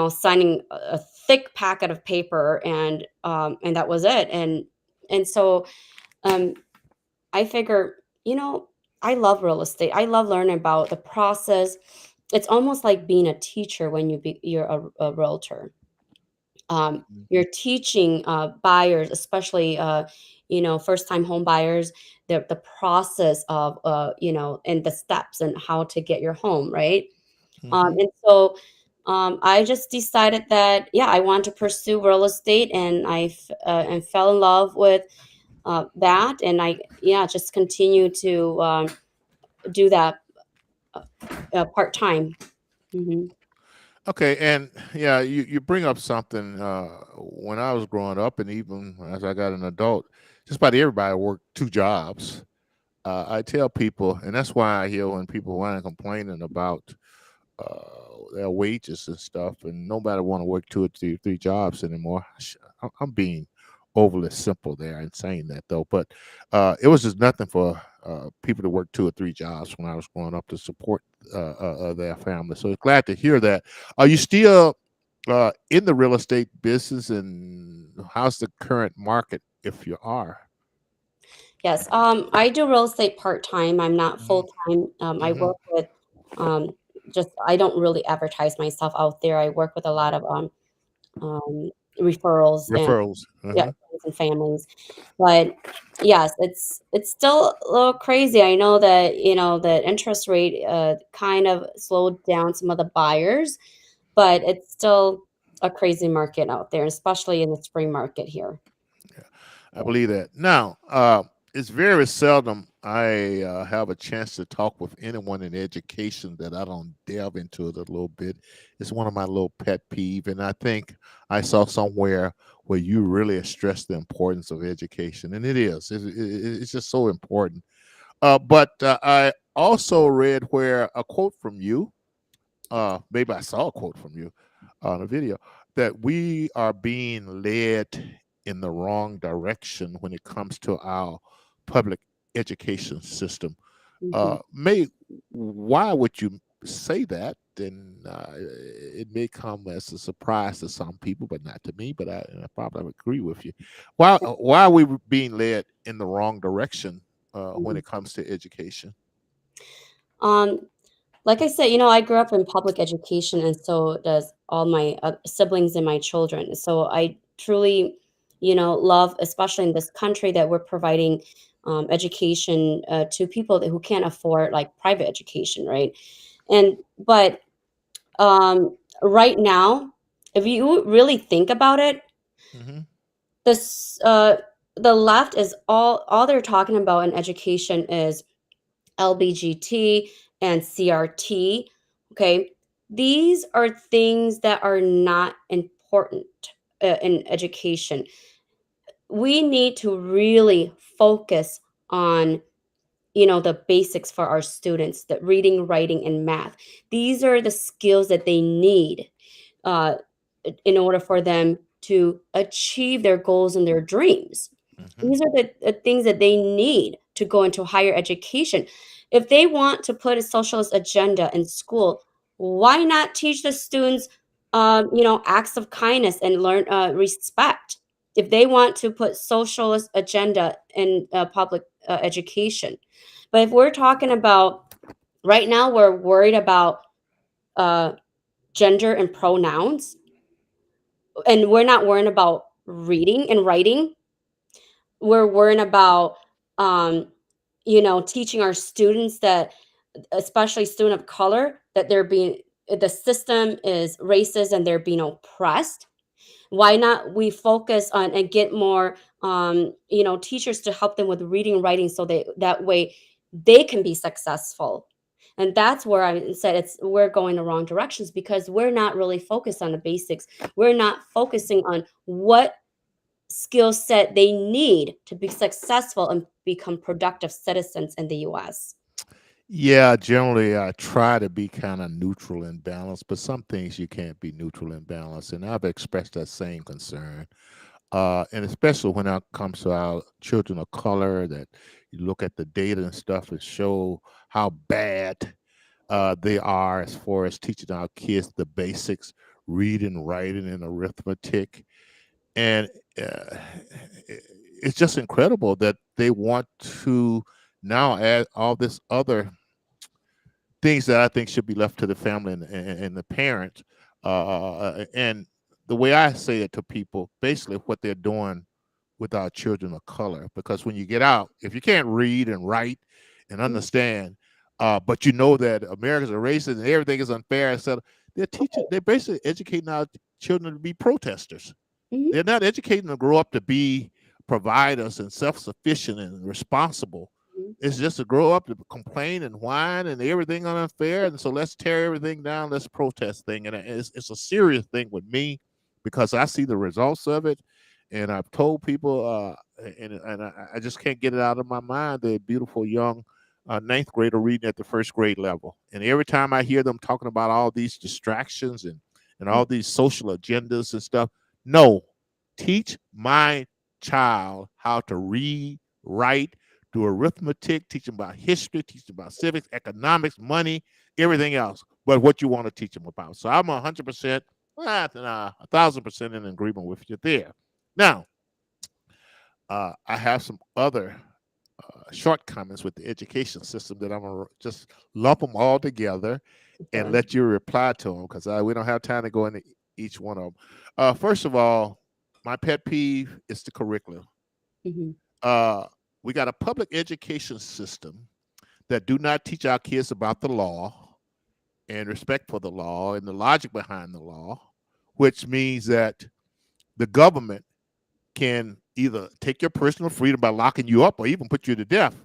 signing a thick packet of paper, and that was it. And so um, I figure, I love real estate. I love learning about the process. It's almost like being a teacher when you're a realtor. You're teaching buyers, especially first time home buyers, the process of and the steps and how to get your home right. Hmm. And so I just decided that, yeah, I want to pursue real estate, and and fell in love with that. And yeah, just continue to do that part time. Hmm. Okay, and yeah, you bring up something. When I was growing up, and even as I got an adult, just about everybody worked two jobs. I tell people, and that's why I hear when people whine and complaining about their wages and stuff, and nobody want to work two or three jobs anymore. I'm being overly simple there in saying that, though. But it was just nothing for people to work two or three jobs when I was growing up to support their family. So glad to hear that. Are you still in the real estate business, and how's the current market if you are? Yes, I do real estate part time. I'm not Hmm. full time. I Hmm. work with um, just I don't really advertise myself out there. I work with a lot of um, referrals and, Referrals. yeah, Uh-huh. friends and families. But yes, it's still a little crazy. I know that the interest rate kind of slowed down some of the buyers, but it's still a crazy market out there, especially in the spring market here. Yeah, I believe that. Now, it's very seldom I have a chance to talk with anyone in education that I don't delve into it a little bit. It's one of my little pet peeve, and I think I saw somewhere where you really stress the importance of education, and it is. It's just so important. But I also read where a quote from you, maybe I saw a quote from you on a video, that we are being led in the wrong direction when it comes to our public education system. Mhm. May Why would you say that? And it may come as a surprise to some people, but not to me. But I probably agree with you. Why are we being led in the wrong direction when Mhm. it comes to education? Um, like I said, I grew up in public education, and so does all my siblings and my children. So I truly, love, especially in this country, that we're providing education to people who can't afford like private education, right? And but right now, if you really think about it, Hmm. this the left is all they're talking about in education is LBGT and CRT. Okay. These are things that are not important in education. We need to really focus on, the basics for our students, the reading, writing, and math. These are the skills that they need uh, in order for them to achieve their goals and their dreams. Hmm. These are the things that they need to go into higher education. If they want to put a socialist agenda in school, Why not teach the students, acts of kindness and learn respect? If they want to put socialist agenda in public education, but if we're talking about right now, we're worried about uh, gender and pronouns, and we're not worrying about reading and writing. We're worrying about um, teaching our students that, especially student of color, that the system is racist and they're being oppressed. Why not we focus on and get more teachers to help them with reading and writing, so that way they can be successful. And that's where I said we're going the wrong directions, because we're not really focused on the basics. We're not focusing on what skill set they need to be successful and become productive citizens in the US. Yeah, generally I try to be kind of neutral and balanced, but some things you can't be neutral and balanced, and I've expressed that same concern. And especially when it comes to our children of color, that you look at the data and stuff and show how bad they are as far as teaching our kids the basics, reading, writing, and arithmetic. And uh, it's just incredible that they want to now add all this other things that I think should be left to the family and the parent. And the way I say it to people, basically what they're doing with our children of color, because when you get out, if you can't read and write and understand, but you know that Americans are racist and everything is unfair, etc., they're basically educating our children to be protesters. Mhm, They're not educating them to grow up to be providers and self-sufficient and responsible. mhm, It's just to grow up to complain and whine and everything unfair. And so let's tear everything down. Let's protest thing. And it's a serious thing with me, because I see the results of it. And I've told people, and I just can't get it out of my mind, the beautiful young ninth grader reading at the first grade level. And every time I hear them talking about all these distractions and mhm, all these social agendas and stuff, no, teach my child how to read, write, do arithmetic, teach them about history, teach them about civics, economics, money, everything else, but what you want to teach them about. So I'm 100%, 1,000% in agreement with you there. Now, I have some other shortcomings with the education system that I'm going to just lump them all together and sure. let you reply to them, because we don't have time to go into each one of them. First of all, my pet peeve is the curriculum. Mhm, Uh, we got a public education system that do not teach our kids about the law and respect for the law and the logic behind the law, which means that the government can either take your personal freedom by locking you up or even put you to death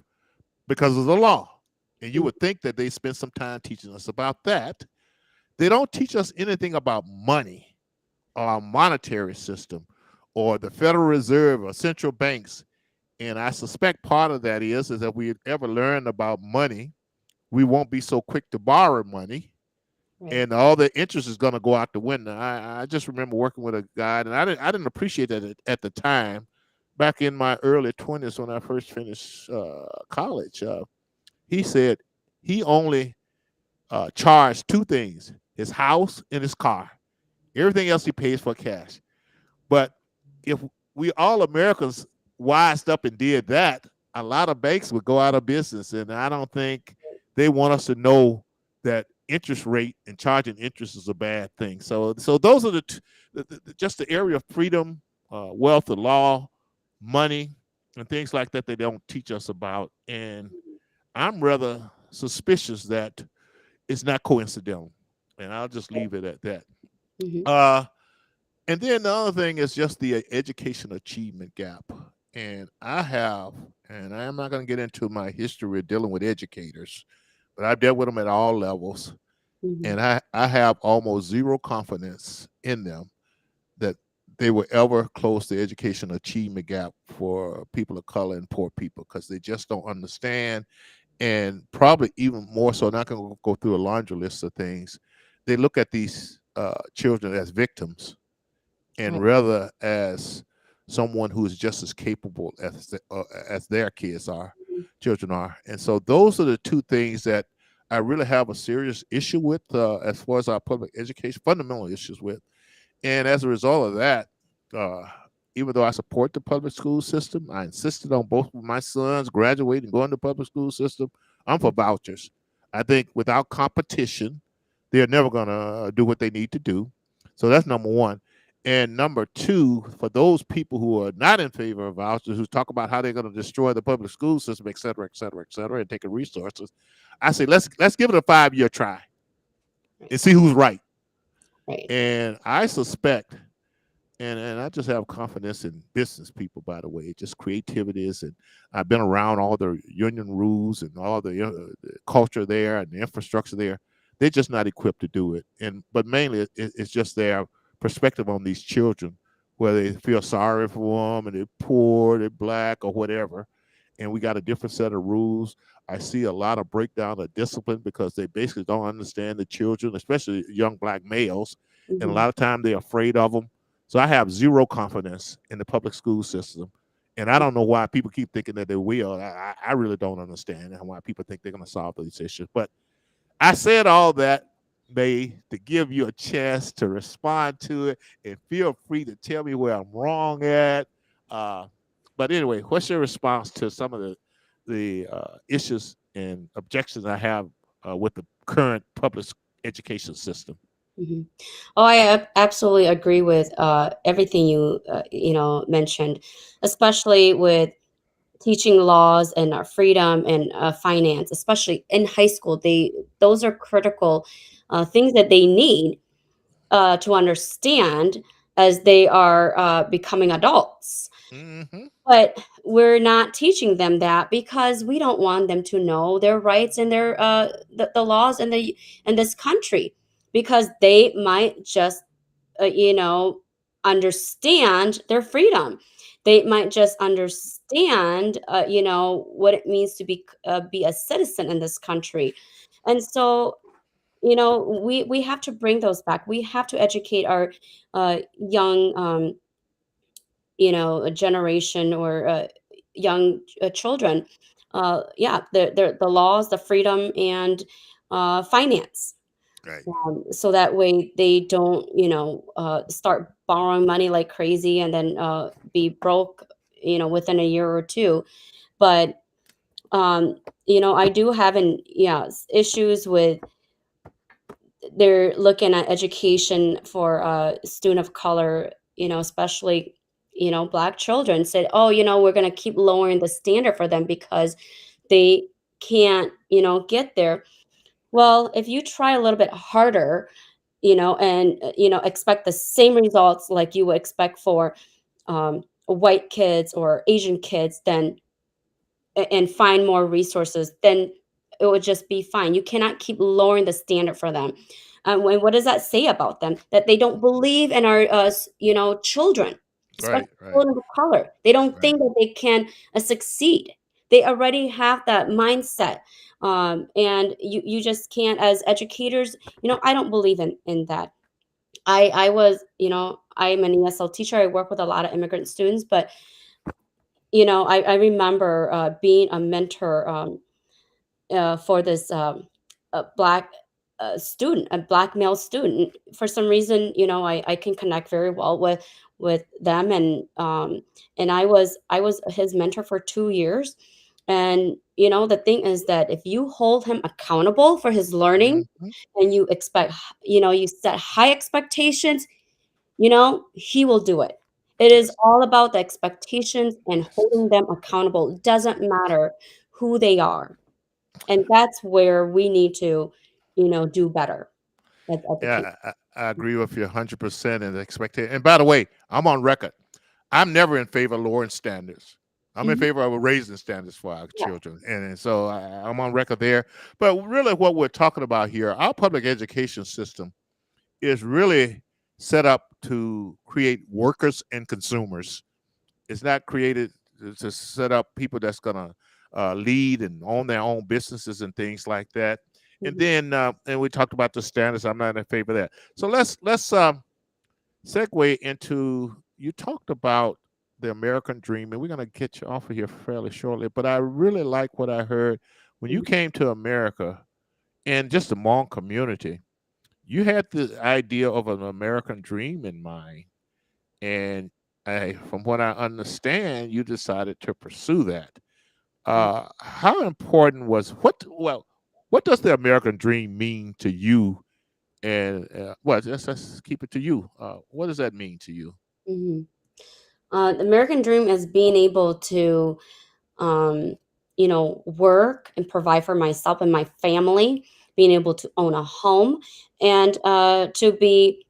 because of the law. And you mhm, would think that they spend some time teaching us about that. They don't teach us anything about money or our monetary system or the Federal Reserve or central banks. And I suspect part of that is that we ever learn about money, we won't be so quick to borrow money, right. and all the interest is going to go out the window. I just remember working with a guy, and I didn't appreciate that at the time. Back in my early 20s, when I first finished college, he said he only charged two things: his house and his car. Everything else he pays for cash. But if we all Americans wised up and did that, a lot of banks would go out of business. And I don't think they want us to know that interest rate and charging interest is a bad thing. So those are just the area of freedom, wealth, the law, money, and things like that they don't teach us about. And I'm rather suspicious that it's not coincidental. And I'll just leave it at that. Mhm, Uh, and then the other thing is just the education achievement gap. And and I am not going to get into my history of dealing with educators, but I've dealt with them at all levels. mhm, And I have almost zero confidence in them that they will ever close the education achievement gap for people of color and poor people, because they just don't understand. And probably even more so, not going to go through a laundry list of things. They look at these children as victims and right. rather as someone who is just as capable as their kids are, Mhm, children are. And so those are the two things that I really have a serious issue with as far as our public education, fundamental issues with. And as a result of that, uh, even though I support the public school system, I insisted on both of my sons graduating, going to the public school system. I'm for vouchers. I think without competition, they're never going to do what they need to do. So that's number one. And number two, for those people who are not in favor of vouchers, who talk about how they're going to destroy the public school system, et cetera, et cetera, et cetera, and taking resources, I say let's give it a 5-year try Right. and see who's right. Right. And I suspect, and I just have confidence in business people, by the way, just creativities. And I've been around all the union rules and all the culture there and the infrastructure there. They're just not equipped to do it. And but mainly it's just their perspective on these children, where they feel sorry for them and they're poor, they're black, or whatever. And we got a different set of rules. I see a lot of breakdown of discipline because they basically don't understand the children, especially young black males, and a Mhm. lot of time they're afraid of them. So I have zero confidence in the public school system, and I don't know why people keep thinking that they will. I really don't understand why people think they're going to solve these issues. But I said all that, May, to give you a chance to respond to it, and feel free to tell me where I'm wrong at. Uh, but anyway, what's your response to some of the issues and objections I have with the current public education system? Mhm. Oh, I absolutely agree with everything you mentioned, especially with teaching laws and our freedom and finance, especially in high school. Those are critical things that they need to understand as they are becoming adults. Mm-hmm. But we're not teaching them that because we don't want them to know their rights and the laws in this country, because they might just understand their freedom. They might just understand what it means to be a citizen in this country. And so we have to bring those back. We have to educate our young a generation, or young children, yeah, the laws, the freedom, and finance, Right. so that way they don't start borrowing money like crazy and then be broke within a year or two. But um I do have issues with they're looking at education for student of color, especially black children. Said, oh, we're going to keep lowering the standard for them because they can't get there. Well, if you try a little bit harder, and expect the same results like you would expect for white kids or Asian kids, then and find more resources, then it would just be fine. You cannot keep lowering the standard for them. What does that say about them? That they don't believe in our, children, especially Right. Right. children of color. They don't Right. think that they can succeed. They already have that mindset, and you just can't. As educators, I don't believe in that. I was, I'm an ESL teacher. I work with a lot of immigrant students, but I remember being a mentor for this black student, a black male student. For some reason, I can connect very well with them, and I was his mentor for 2 years. And the thing is that if you hold him accountable for his learning, Mm-hmm. and you expect, you set high expectations, he will do it. It is Yes. all about the expectations and Yes. holding them accountable. It doesn't matter who they are. And that's where we need to, do better as educators. Yeah, I agree with you 100% and expect it. And by the way, I'm on record. I'm never in favor of lowering standards. I'm in Mhm. favor of raising standards for our Yeah. children. And so I'm on record there. But really, what we're talking about here, our public education system is really set up to create workers and consumers. It's not created to set up people that's going to lead and own their own businesses and things like that. And Mhm. then, and we talked about the standards. I'm not in favor of that. So let's segue into, you talked about the American dream, and we're going to get you off of here fairly shortly. But I really like what I heard when you Mhm. came to America. and just the Hmong community, you had the idea of an American dream in mind, and from what I understand, you decided to pursue that. How important was what? Well, what does the American dream mean to you? And well, let's keep it to you. What does that mean to you? Mhm. The American dream is being able to, um, work and provide for myself and my family, being able to own a home, and to be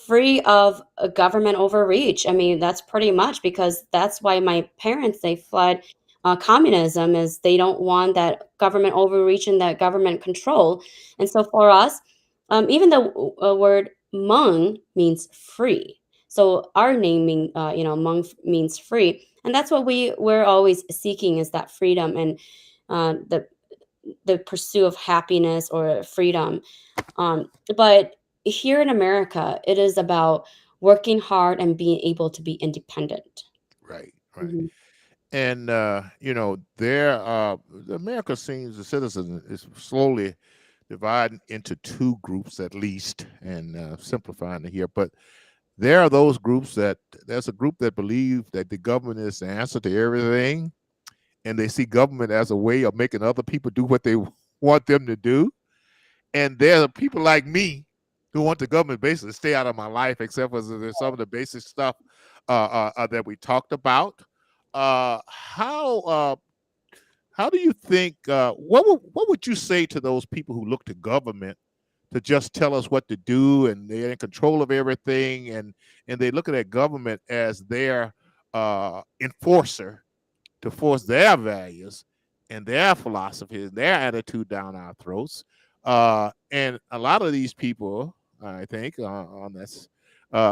free of government overreach. I mean, that's pretty much because that's why my parents they fled communism is they don't want that government overreach and that government control. And so for us, even the word Hmong means free. So our naming, Hmong means free, and that's what we're always seeking is that freedom and the pursuit of happiness or freedom. But here in America, it is about working hard and being able to be independent. Right, right. Mhm. And there, America seems the citizen is slowly dividing into two groups at least, and simplifying it here. But there are those groups that there's a group that believe that the government is the answer to everything, and they see government as a way of making other people do what they want them to do. And there are people like me who want the government basically to stay out of my life, except for some of the basic stuff that we talked about. Uh, how uh, how do you think? What would you say to those people who look to government to just tell us what to do, and they're in control of everything, and they look at that government as their enforcer to force their values and their philosophies, their attitude down our throats. And a lot of these people, I think, on this,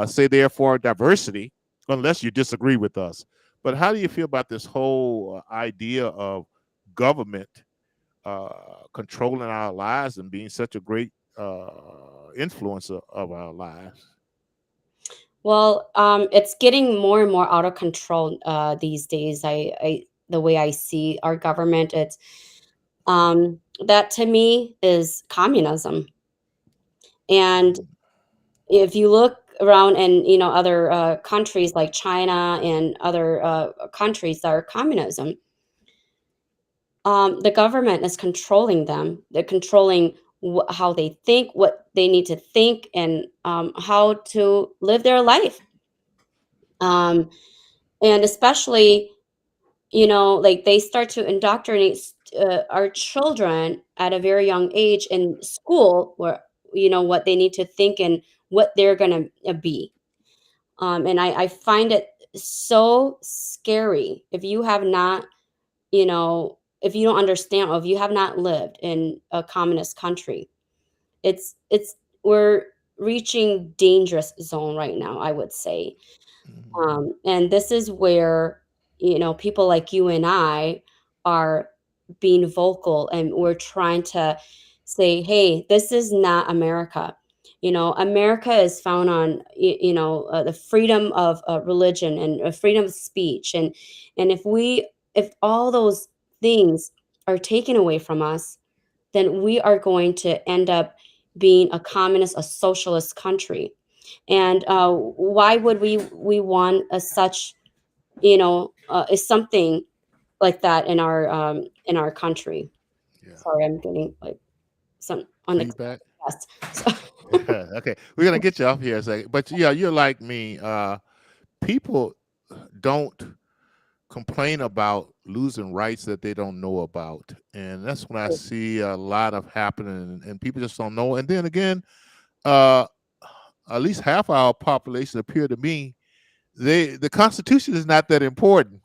say they're for diversity, unless you disagree with us. But how do you feel about this whole idea of government controlling our lives and being such a great influencer of our lives? Well, it's getting more and more out of control these days. The way I see our government, it's that to me is communism. And Mm, if you look around and other countries like China and other countries that are communism, the government is controlling them. They're controlling how they think, what they need to think, and how to live their life. Um, and especially, like they start to indoctrinate our children at a very young age in school, where what they need to think and what they're gonna be. And I find it so scary if you have not if you don't understand or if you have not lived in a communist country. It's we're reaching dangerous zone right now, I would say. mm, And this is where people like you and I are being vocal, and we're trying to say, hey, this is not America. America is found on the freedom of religion and freedom of speech, and if all those things are taken away from us, then we are going to end up being a communist, a socialist country. And why would we want a such is something like that in our country? yeah. Sorry, I'm getting like some unexpected Feedback. guests. So, Okay, we're gonna get you off here in a second. But yeah, you're like me. People don't complain about losing rights that they don't know about, and that's when I see a lot of happening, and people just don't know. And then again, uh, at least half our population appear to me the Constitution is not that important.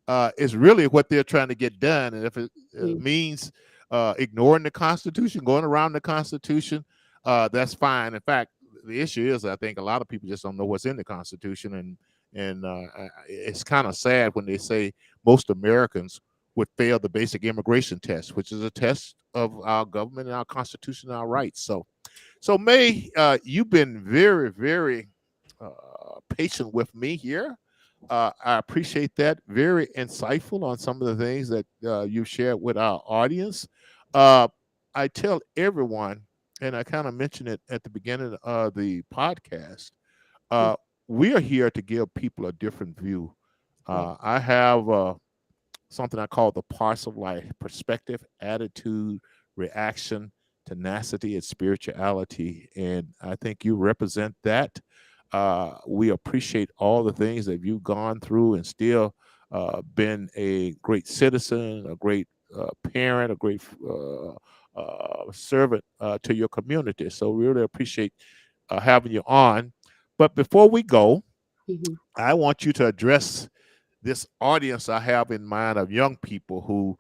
It's really what they're trying to get done, and if it mm, means ignoring the Constitution, going around the Constitution, that's fine. In fact, the issue is I think a lot of people just don't know what's in the Constitution, and it's kind of sad when they say most Americans would fail the basic immigration test, which is a test of our government and our Constitution and our rights. So May, you've been very, very patient with me here. I appreciate that. Very insightful on some of the things that you've shared with our audience. Uh, I tell everyone, and I kind of mentioned it at the beginning of the podcast. Mm, Uh, we are here to give people a different view. yeah. I have something I call the parts of life: perspective, attitude, reaction, tenacity, and spirituality. And I think you represent that. We appreciate all the things that you've gone through and still been a great citizen, a great parent, a great servant to your community. So we really appreciate having you on. But before we go, Mhm, I want you to address this audience I have in mind of young people who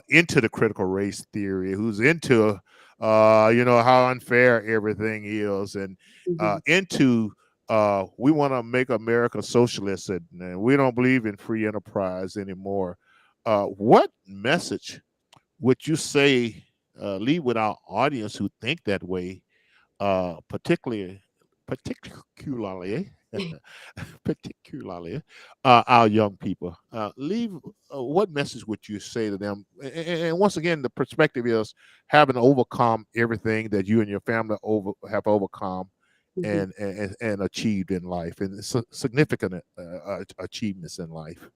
into the critical race theory, who's into how unfair everything is, and mhm. into we want to make America socialist, and we don't believe in free enterprise anymore. What message would you say leave with our audience who think that way, particularly particularly our young people. Leave. What message would you say to them? And once again, the perspective is having overcome everything that you and your family have overcome Mhm. and achieved in life, and significant achievements in life.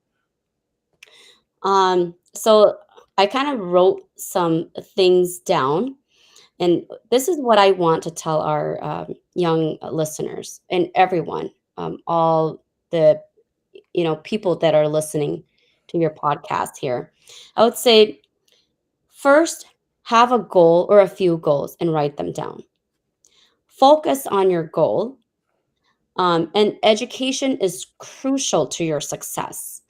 So I kind of wrote some things down, and this is what I want to tell our young listeners and everyone, all the people that are listening to your podcast here. I would say first, have a goal or a few goals and write them down. Focus on your goal, and education is crucial to your success.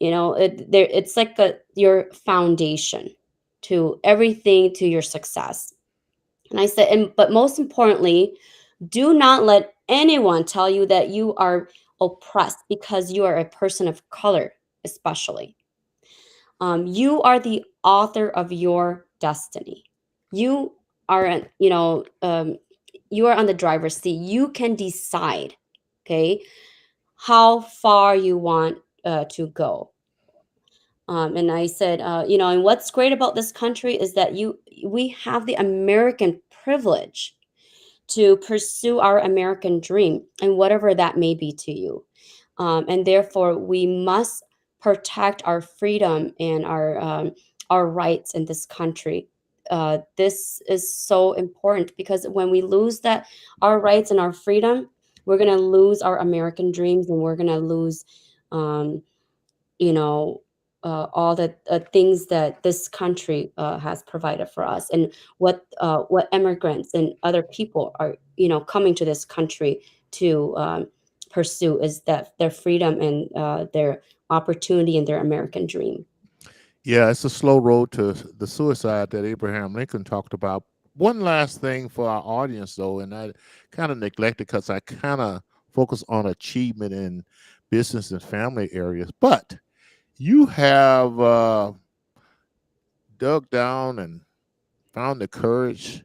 It's like your foundation to everything, to your success. And I said, but most importantly, do not let anyone tell you that you are oppressed because you are a person of color, especially. You are the author of your destiny. You are, you are on the driver's seat. You can decide, okay, how far you want to go. And I said, and what's great about this country is that we have the American privilege to pursue our American dream and whatever that may be to you. And therefore, we must protect our freedom and our rights in this country. This is so important because when we lose that our rights and our freedom, we're gonna lose our American dreams, and we're gonna lose, um, you know, all the things that this country has provided for us, and what immigrants and other people are, coming to this country to pursue is that their freedom and their opportunity and their American dream. Yeah, it's a slow road to the suicide that Abraham Lincoln talked about. One last thing for our audience, though, and I kind of neglected because I kind of focus on achievement in business and family areas. But you have dug down and found the courage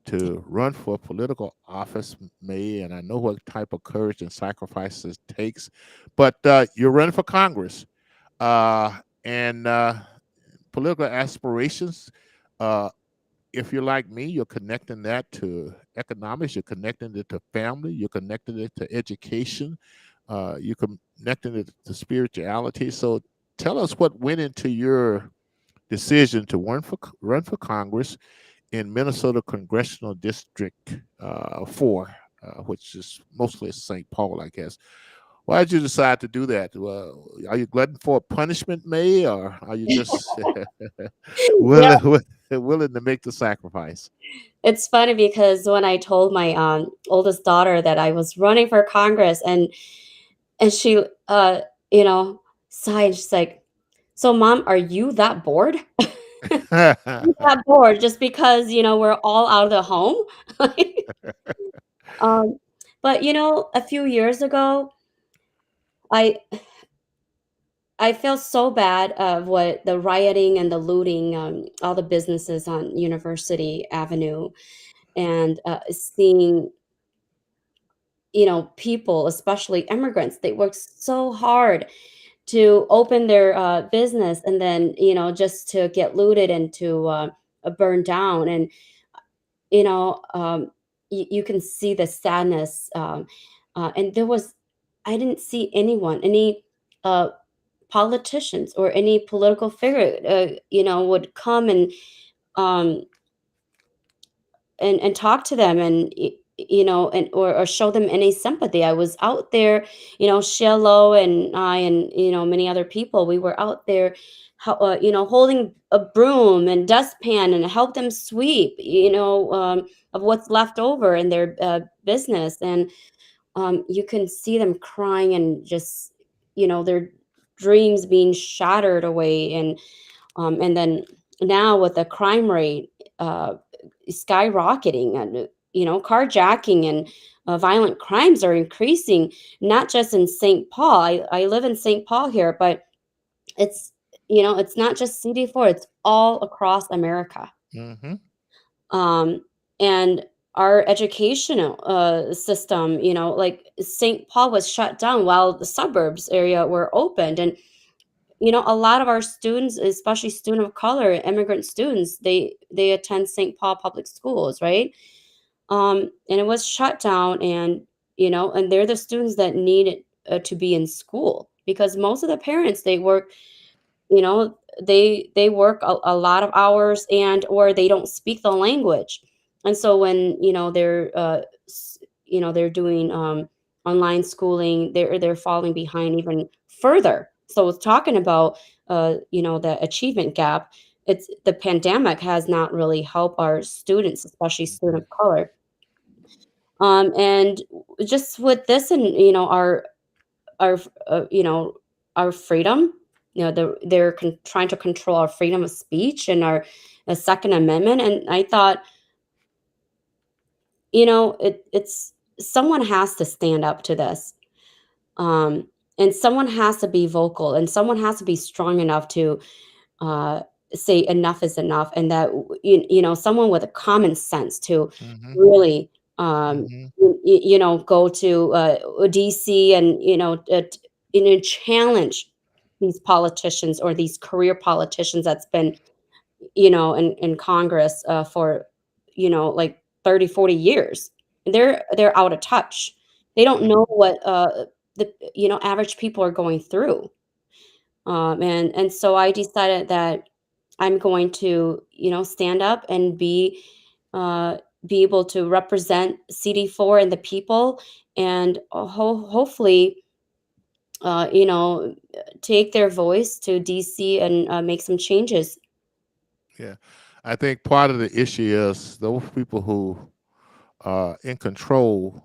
to run for political office, May, and I know what type of courage and sacrifices it takes. But you're running for Congress, and political aspirations. Uh, if you're like me, you're connecting that to economics, you're connecting it to family, you're connecting it to education, you're connecting it to spirituality. So tell us what went into your decision to run for Congress in Minnesota Congressional District 4, which is mostly St. Paul, I guess. Why did you decide to do that? Well, are you glutton for punishment, May, or are you just Yeah, willing willing to make the sacrifice? it's funny because when I told my oldest daughter that I was running for Congress, and she you know sighed, she's like, "So, mom, are you that bored?" That bored just because we're all out of the home. um, but a few years ago, I I felt so bad of what the rioting and the looting, all the businesses on University Avenue, and seeing people, especially immigrants, they worked so hard to open their business, and then just to get looted and to burned down. And you know, you can see the sadness. And there was, I didn't see anyone, any uh, politicians or any political figure, would come um, and talk to them, and and or show them any sympathy. I was out there, Shiloh and I, and many other people. We were out there, holding a broom and dustpan and help them sweep, of what's left over in their business. And you can see them crying, and just their dreams being shattered away. And then now with the crime rate skyrocketing, and carjacking and violent crimes are increasing, not just in St. Paul. I live in St. Paul here, but it's it's not just CD4, it's all across America. Mm-hmm. um, and our educational system, like St. Paul was shut down while the suburbs area were opened. And a lot of our students, especially student of color, immigrant students, they attend St. Paul public schools, right? And it was shut down. And and they're the students that need to be in school, because most of the parents, they work, they work a lot of hours, and or they don't speak the language. And so when they're they're doing online schooling, they're falling behind even further. So it's talking about the achievement gap. It's the pandemic has not really helped our students, especially student of color. And just with this, and our our freedom, they're trying to control our freedom of speech and our Second Amendment. And I thought, it's someone has to stand up to this. um, and someone has to be vocal, and someone has to be strong enough to uh, say enough is enough. And that someone with a common sense to Mm-hmm. really Mm-hmm. go to DC, and challenge these politicians, or these career politicians that's been in Congress for like 30, 40 years. They're out of touch. They don't Mm-hmm. know what the average people are going through. And so I decided that I'm going to stand up and uh, be able to represent CD4 and the people, and hopefully take their voice to DC and make some changes. Yeah. I think part of the issue is those people who are in control.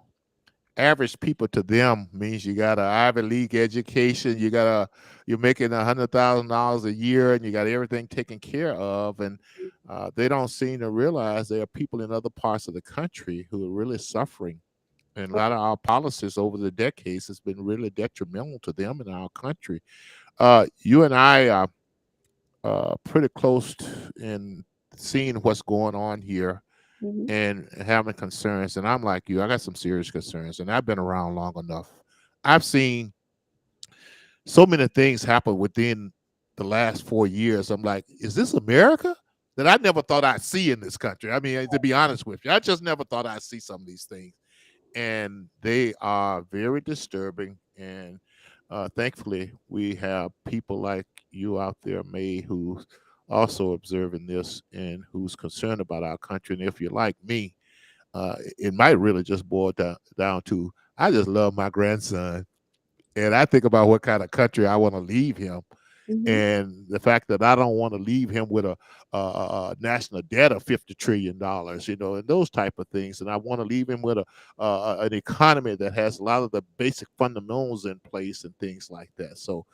Average people to them means you got an Ivy League education, you're making $100,000 a year, and you got everything taken care of. And they don't seem to realize there are people in other parts of the country who are really suffering. And a lot of our policies over the decades has been really detrimental to them in our country. You and I are pretty close in seeing what's going on here Mhm. and having concerns. And I'm like you, I got some serious concerns, and I've been around long enough. I've seen so many things happen within the last 4 years. I'm like, is this America? That I never thought I'd see in this country. I mean, to be honest with you, I just never thought I'd see some of these things. And they are very disturbing. And thankfully, we have people like you out there, May, who's also observing this and who's concerned about our country. And if you're like me, it might really just boil down to I just love my grandson, and I think about what kind of country I want to leave him, Mhm. and the fact that I don't want to leave him with a national debt of $50 trillion, and those type of things. And I want to leave him with an economy that has a lot of the basic fundamentals in place and things like that. So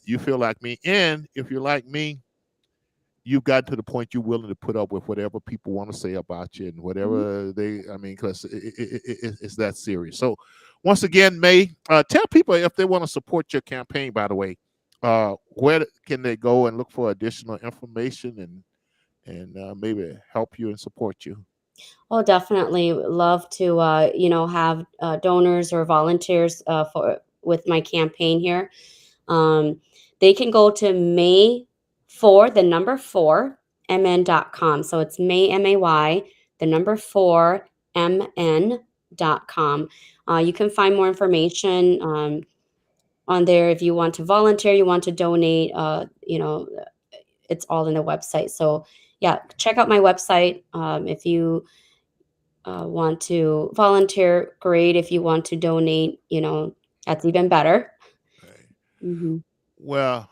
you feel like me, and if you're like me, you've gotten to the point you're willing to put up with whatever people want to say about you and Mhm. whatever I mean, because it's that serious. So, once again, May, tell people if they want to support your campaign, by the way, where can they go and look for additional information and maybe help you and support you? Oh, definitely would love to, have donors or volunteers for with my campaign here. Um, they can go to May 4, the number 4, 4mn.com. So it's May, M-A-Y, the number 4mn.com. You can find more information on there if you want to volunteer, you want to donate, it's all in the website. So yeah, check out my website. If you want to volunteer, great. If you want to donate, that's even better. Right. Hmm. Well,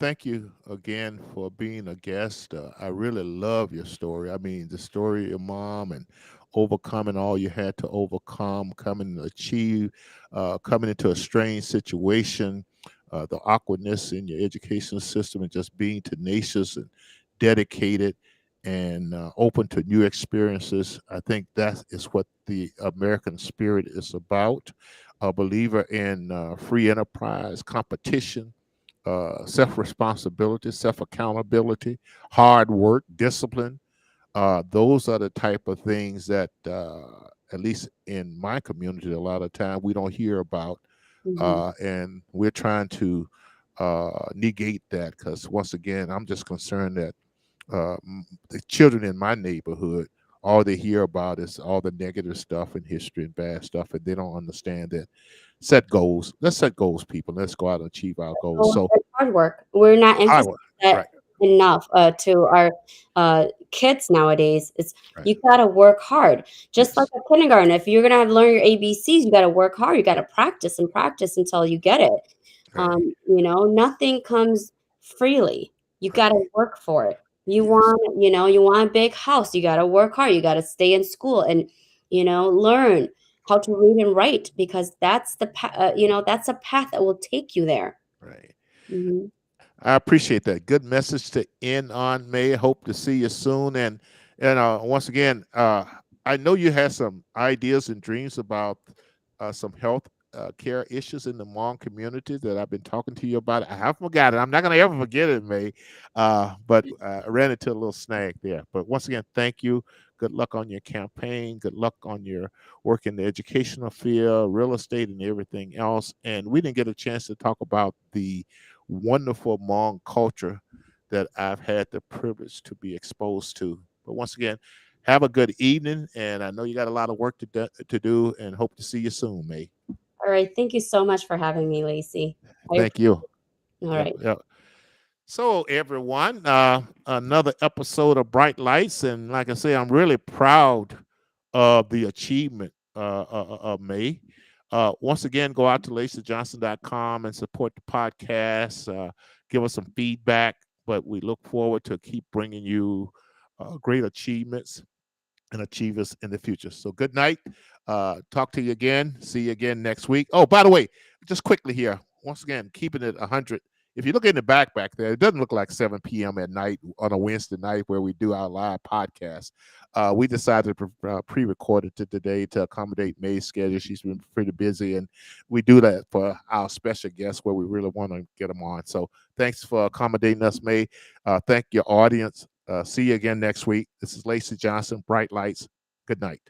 thank you again for being a guest. I really love your story. I mean, the story of your mom and overcoming all you had to overcome, coming to achieve, coming into a strange situation, the awkwardness in your education system, and just being tenacious and dedicated and open to new experiences. I think that is what the American spirit is about. A believer in free enterprise, competition, self responsibility, self accountability, hard work, discipline. Those are the type of things that, at least in my community, a lot of time we don't hear about. Hmm. And we're trying to negate that because, once again, I'm just concerned that the children in my neighborhood, all they hear about is all the negative stuff in history and bad stuff, and they don't understand that set goals. Let's set goals, people. Let's go out and achieve our goals. Oh, So it's hard work. We're not I emphasizing will. that Right, enough to our kids nowadays. It's right. you gotta work hard. Just like Yes, a kindergarten, if you're gonna learn your ABCs, you gotta work hard. You gotta practice and practice until you get it. right, Nothing comes freely. You gotta right. work for it. Yes, You want a big house, you gotta work hard. You gotta stay in school and, learn how to read and write because that's a path that will take you there. right. Mhm. I appreciate that. Good message to end on, May. Hope to see you soon. And once again, I know you had some ideas and dreams about some health care issues in the Hmong community that I've been talking to you about. I haven't forgotten. I'm not going to ever forget it, May. But I ran into a little snag there. But once again, thank you. Good luck on your campaign. Good luck on your work in the educational field, real estate, and everything else. And we didn't get a chance to talk about the wonderful Hmong culture that I've had the privilege to be exposed to. But once again, have a good evening, and I know you got a lot of work to do, and hope to see you soon, May. All right. Thank you so much for having me, Lacey. I Thank appreciate you. it. All Yep, right. yep. So, everyone, another episode of Bright Lights, and like I say, I'm really proud of the achievement of May. Once again, go out to lacyjohnson.com and support the podcast. Give us some feedback, but we look forward to keep bringing you great achievements and achievers in the future. So good night. Talk to you again. See you again next week. Oh, by the way, just quickly here, once again, keeping it 100. If you look in the back there, it doesn't look like 7 p.m. at night on a Wednesday night where we do our live podcast. We decided to pre-record it today to accommodate May's schedule. She's been pretty busy, and we do that for our special guests where we really want to get them on. So thanks for accommodating us, May. Thank your audience. See you again next week. This is Lacy Johnson, Bright Lights. Good night.